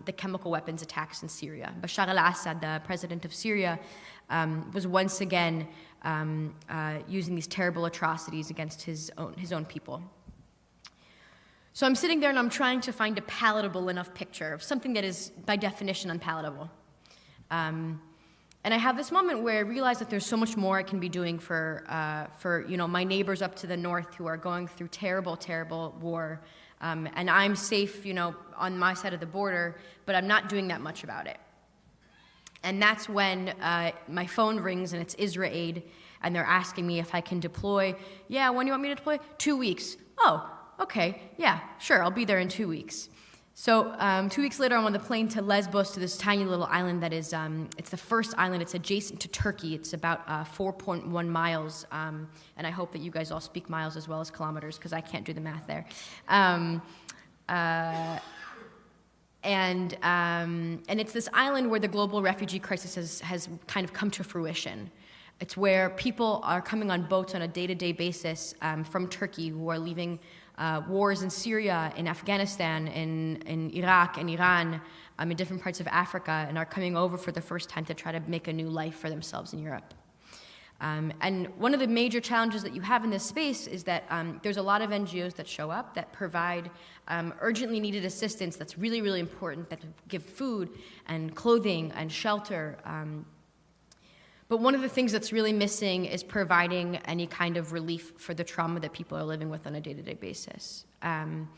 S13: the chemical weapons attacks in Syria. Bashar al-Assad, the president of Syria, was once again using these terrible atrocities against his own people. So I'm sitting there and I'm trying to find a palatable enough picture of something that is, by definition, unpalatable. And I have this moment where I realize that there's so much more I can be doing for my neighbors up to the north who are going through terrible, terrible war. And I'm safe, on my side of the border, but I'm not doing that much about it. And that's when my phone rings and it's Israid, and they're asking me if I can deploy. Yeah, when do you want me to deploy? 2 weeks. Oh, okay, yeah, sure, I'll be there in 2 weeks. So 2 weeks later, I'm on the plane to Lesbos, to this tiny little island that is, it's the first island. It's adjacent to Turkey. It's about 4.1 miles, and I hope that you guys all speak miles as well as kilometers, because I can't do the math there. And it's this island where the global refugee crisis has kind of come to fruition. It's where people are coming on boats on a day-to-day basis from Turkey, who are leaving wars in Syria, in Afghanistan, in Iraq, and Iran, in different parts of Africa, and are coming over for the first time to try to make a new life for themselves in Europe. And one of the major challenges that you have in this space is that there's a lot of NGOs that show up that provide urgently needed assistance that's really, really important, that give food and clothing and shelter. But one of the things that's really missing is providing any kind of relief for the trauma that people are living with on a day-to-day basis. And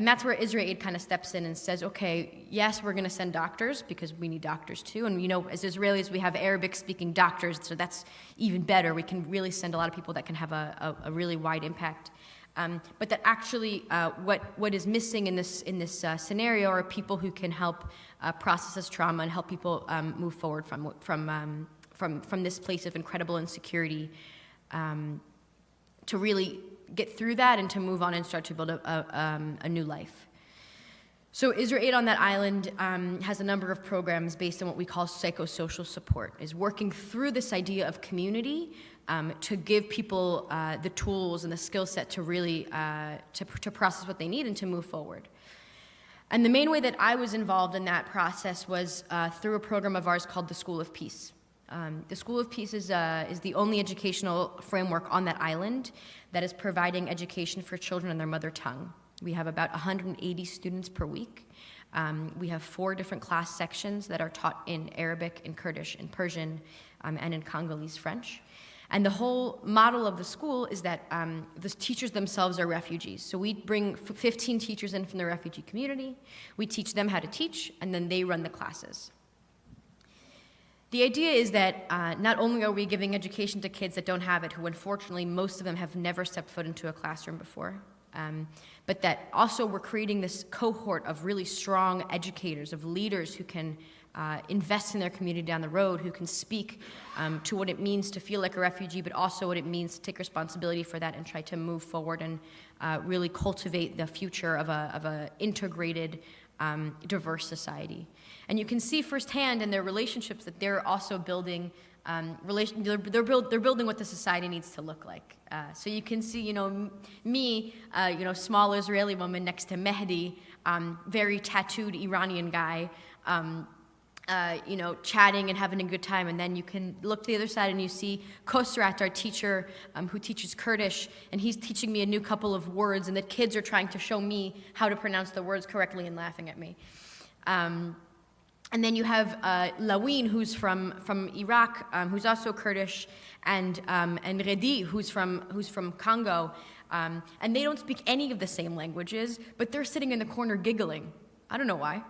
S13: that's where Israid kind of steps in and says, okay, yes, we're going to send doctors, because we need doctors too. And as Israelis, we have Arabic-speaking doctors, so that's even better. We can really send a lot of people that can have a really wide impact. But that actually, what is missing in this scenario are people who can help process this trauma and help people move forward from this place of incredible insecurity, to really get through that and to move on and start to build a new life. So Israid on that island has a number of programs based on what we call psychosocial support, is working through this idea of community to give people the tools and the skill set to really to process what they need and to move forward. And the main way that I was involved in that process was through a program of ours called the School of Peace. The School of Peace is the only educational framework on that island that is providing education for children in their mother tongue. We have about 180 students per week. We have 4 different class sections that are taught in Arabic, in Kurdish, in Persian, and in Congolese French. And the whole model of the school is that the teachers themselves are refugees. So we bring 15 teachers in from the refugee community. We teach them how to teach, and then they run the classes. The idea is that not only are we giving education to kids that don't have it, who unfortunately most of them have never stepped foot into a classroom before, but that also we're creating this cohort of really strong educators, of leaders who can invest in their community down the road, who can speak to what it means to feel like a refugee, but also what it means to take responsibility for that and try to move forward and really cultivate the future of a integrated, diverse society. And you can see firsthand in their relationships that they're also building they're building what the society needs to look like. So you can see, me, small Israeli woman next to Mehdi, very tattooed Iranian guy, chatting and having a good time. And then you can look to the other side and you see Kosrat, our teacher, who teaches Kurdish, and he's teaching me a new couple of words, and the kids are trying to show me how to pronounce the words correctly and laughing at me. And then you have Lawin, who's from Iraq, who's also Kurdish, and Redi, who's from Congo. And they don't speak any of the same languages, but they're sitting in the corner giggling. I don't know why.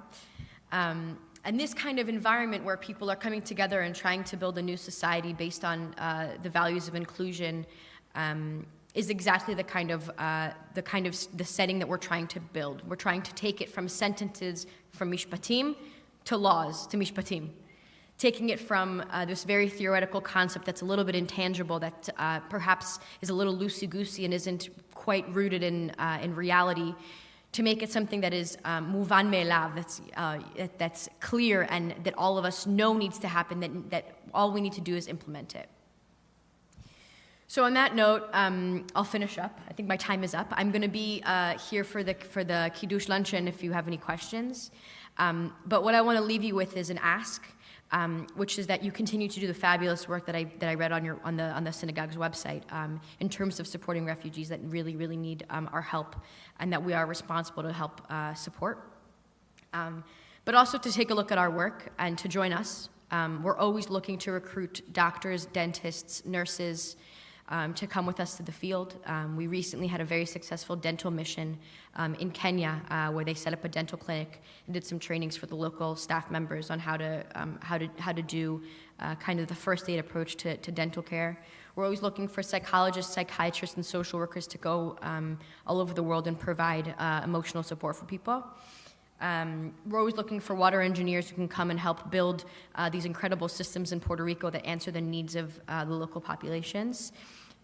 S13: And this kind of environment where people are coming together and trying to build a new society based on the values of inclusion is exactly the kind of the setting that we're trying to build. We're trying to take it from sentences from mishpatim to laws to mishpatim, taking it from this very theoretical concept that's a little bit intangible, that perhaps is a little loosey-goosey and isn't quite rooted in reality, to make it something that is muvan me'elav, that's clear and that all of us know needs to happen, that all we need to do is implement it. So on that note, I'll finish up. I think my time is up. I'm going to be here for the Kiddush luncheon if you have any questions. But what I want to leave you with is an ask, which is that you continue to do the fabulous work that I read on the synagogue's website in terms of supporting refugees that really, really need our help, and that we are responsible to help support. But also to take a look at our work and to join us. We're always looking to recruit doctors, dentists, nurses, to come with us to the field. We recently had a very successful dental mission in Kenya, where they set up a dental clinic and did some trainings for the local staff members on how to do kind of the first aid approach to dental care. We're always looking for psychologists, psychiatrists, and social workers to go all over the world and provide emotional support for people. We're always looking for water engineers who can come and help build these incredible systems in Puerto Rico that answer the needs of the local populations.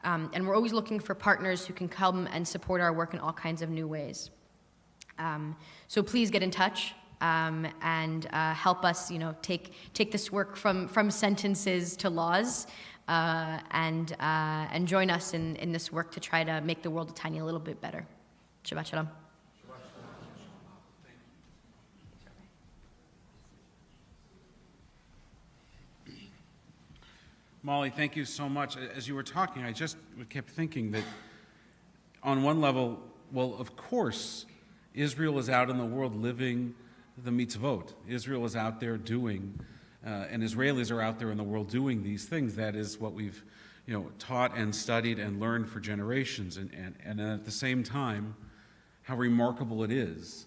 S13: And we're always looking for partners who can come and support our work in all kinds of new ways. So please get in touch and help us, take this work from sentences to laws, and join us in this work to try to make the world a tiny little bit better. Shabbat Shalom.
S1: Molly, thank you so much. As you were talking, I just kept thinking that on one level, well, of course, Israel is out in the world living the mitzvot. Israel is out there doing, and Israelis are out there in the world doing these things. That is what we've taught and studied and learned for generations. And at the same time, how remarkable it is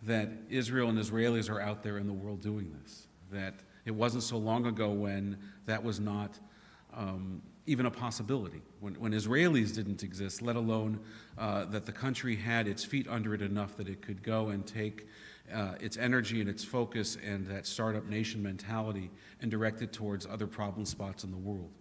S1: that Israel and Israelis are out there in the world doing this. That it wasn't so long ago when that was not even a possibility, when Israelis didn't exist, let alone that the country had its feet under it enough that it could go and take its energy and its focus and that startup nation mentality and direct it towards other problem spots in the world.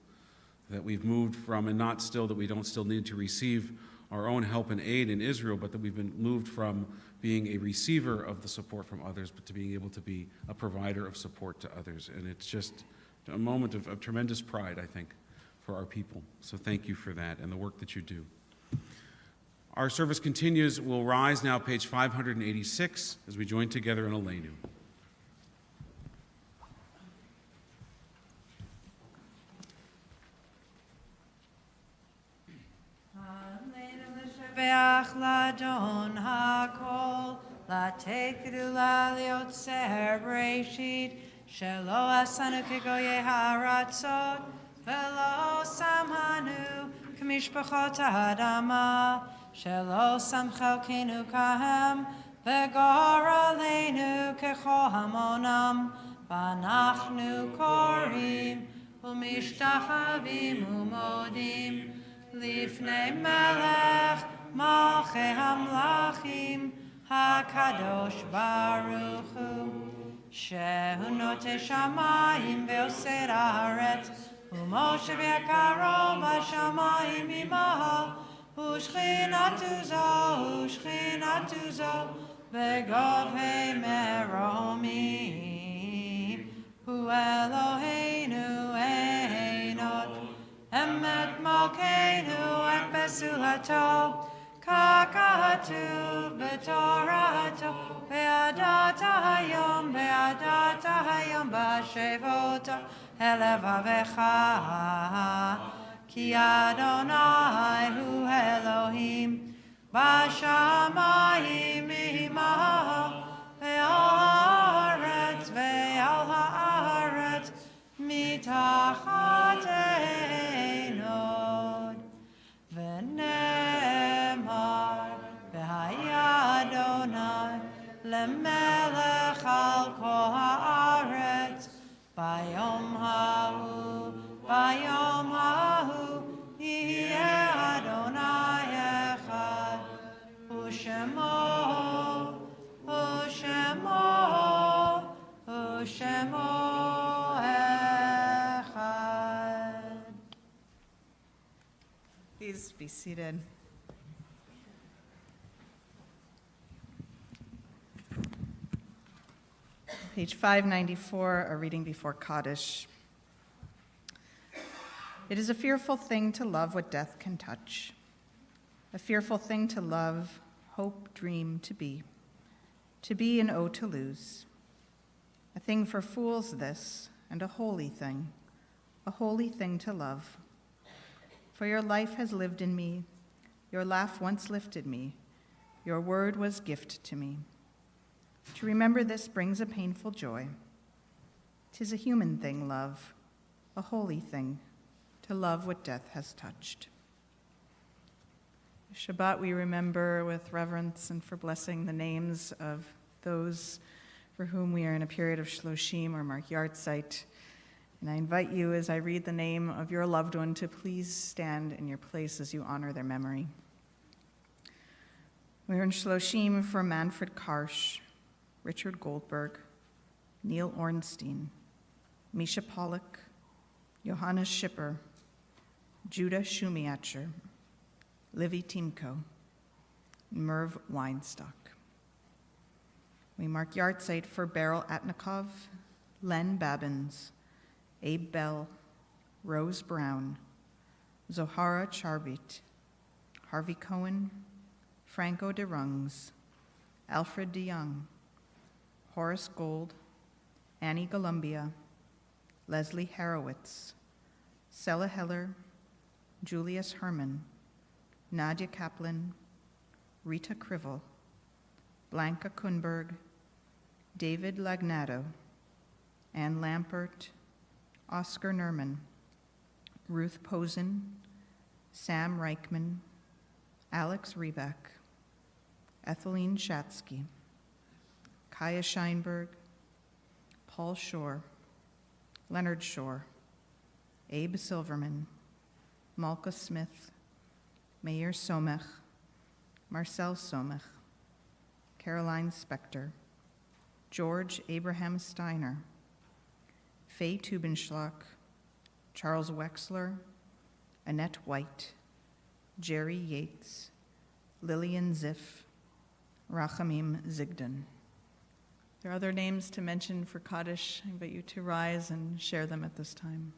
S1: That we've moved from, and not still that we don't still need to receive our own help and aid in Israel, but that we've been moved from being a receiver of the support from others, but to being able to be a provider of support to others. And it's just a moment of tremendous pride, I think, for our people. So thank you for that and the work that you do. Our service continues. We'll rise now, page 586, as we join together in Aleinu.
S2: Beach ladon hakol latekdu laliot ser breshit shelo asanu kegoye haratzot velo samhanu k'mishpachot ha'adama shelo samchelkenu kahem v'gor aleinu kechol hamonam v'anachnu korim u'mishtachavim u'modim lifnei melech Malchei Hamlachim HaKadosh Baruch Hu Shehu Notei Shamayim Ve'osei Haaretz U'Moshe V'Yakaro B'Shamayim Imaho U'Shchinatu Zo V'Govhei Meromim Hu Eloheinu Einot Emet Malkeinu Et Besulato Kakatu b'Torato Be'adata hayom b'Shevota Elevavecha Ki Adonai Hu Elohim B'Shamayim Imaho Be'aretz melech al kol haaretz. Bayom hahu, yeh Adonai echad. Ushemo echad.
S4: Please be seated. Page 594, a reading before Kaddish. It is a fearful thing to love what death can touch, a fearful thing to love, hope, dream, to be and oh to lose. A thing for fools this, and a holy thing to love. For your life has lived in me, your laugh once lifted me, your word was gift to me. To remember this brings a painful joy. 'Tis a human thing, love, a holy thing, to love what death has touched. Shabbat we remember with reverence and for blessing the names of those for whom we are in a period of Shloshim or Mark Yartzeit. And I invite you as I read the name of your loved one to please stand in your place as you honor their memory. We're in Shloshim for Manfred Karsh, Richard Goldberg, Neil Ornstein, Misha Pollack, Johannes Schipper, Judah Shumiacher, Livy Timko, Merv Weinstock. We mark Yartzeit for Beryl Atnikov, Len Babbins, Abe Bell, Rose Brown, Zohara Charbit, Harvey Cohen, Franco de Rungs, Alfred DeYoung, Horace Gold, Annie Columbia, Leslie Harowitz, Sella Heller, Julius Herman, Nadia Kaplan, Rita Krivel, Blanca Kunberg, David Lagnado, Ann Lampert, Oscar Nerman, Ruth Posen, Sam Reichman, Alex Reback, Etheline Shatsky, Kaya Scheinberg, Paul Shore, Leonard Shore, Abe Silverman, Malka Smith, Meir Somech, Marcel Somech, Caroline Spector, George Abraham Steiner, Faye Tubenschlag, Charles Wexler, Annette White, Jerry Yates, Lillian Ziff, Rachamim Zigdon. There are other names to mention for Kaddish. I invite you to rise and share them at this time.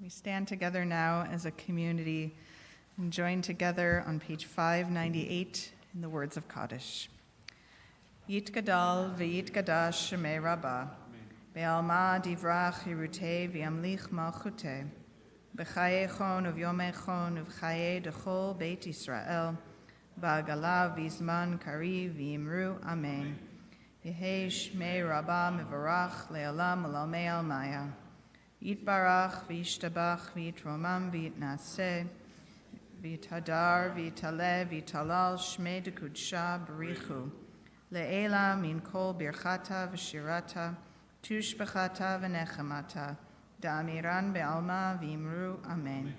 S4: We stand together now as a community and join together on page 598 in the words of Kaddish. Yitgadal v'yitgadash shemei Rabbah, be'alma divrach yirutei v'yamlich malchutei, b'chayechon uv'yomechon uv'chayei dechol Beit Yisrael, ba'agala v'zman kariv v'yimru amen. Yehei shmei Rabbah mevarach le'olam u'lalmei almaya. Yitbarach v'yishtabach v'yitromam v'yitnaseh, v'yitadar v'yitaleh v'yitalal shmei dekudsha b'richu. Le'ela min kol birchata v'shirata, tushbechata v'nechemata, da'amiran be'alma v'imru amen.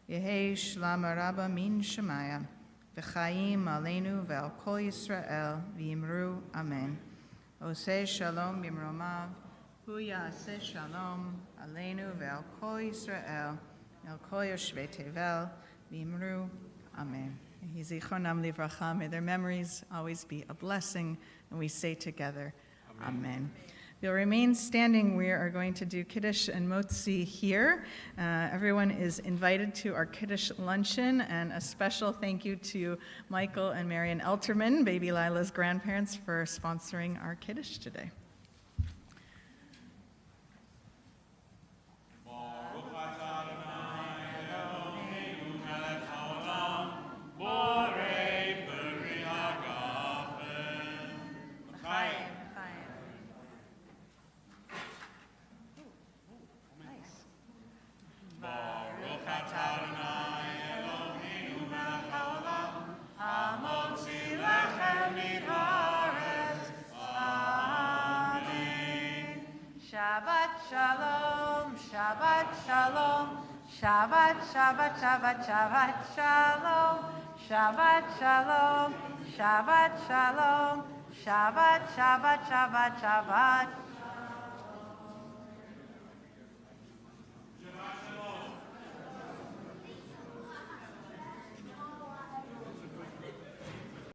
S4: Yehei shlam rabba min shemaya, v'chayim aleinu ve'al kol Yisrael v'imru amen. Oseh shalom b'mromav, hu ya'aseh shalom aleinu ve'al kol Yisrael, el kol yoshvei tevel v'imru amen. Zichronam livracha, may their memories always be a blessing, and we say together, amen. You'll remain standing. We are going to do Kiddush and Motzi here. Everyone is invited to our Kiddush luncheon, and a special thank you to Michael and Marion Elterman, baby Lila's grandparents, for sponsoring our Kiddush today.
S2: Shabbat shalom, Shabbat shalom, Shabbat, Shabbat, Shabbat, Shabbat shalom, Shabbat shalom, Shabbat shalom, Shabbat, Shabbat, Shabbat, Shabbat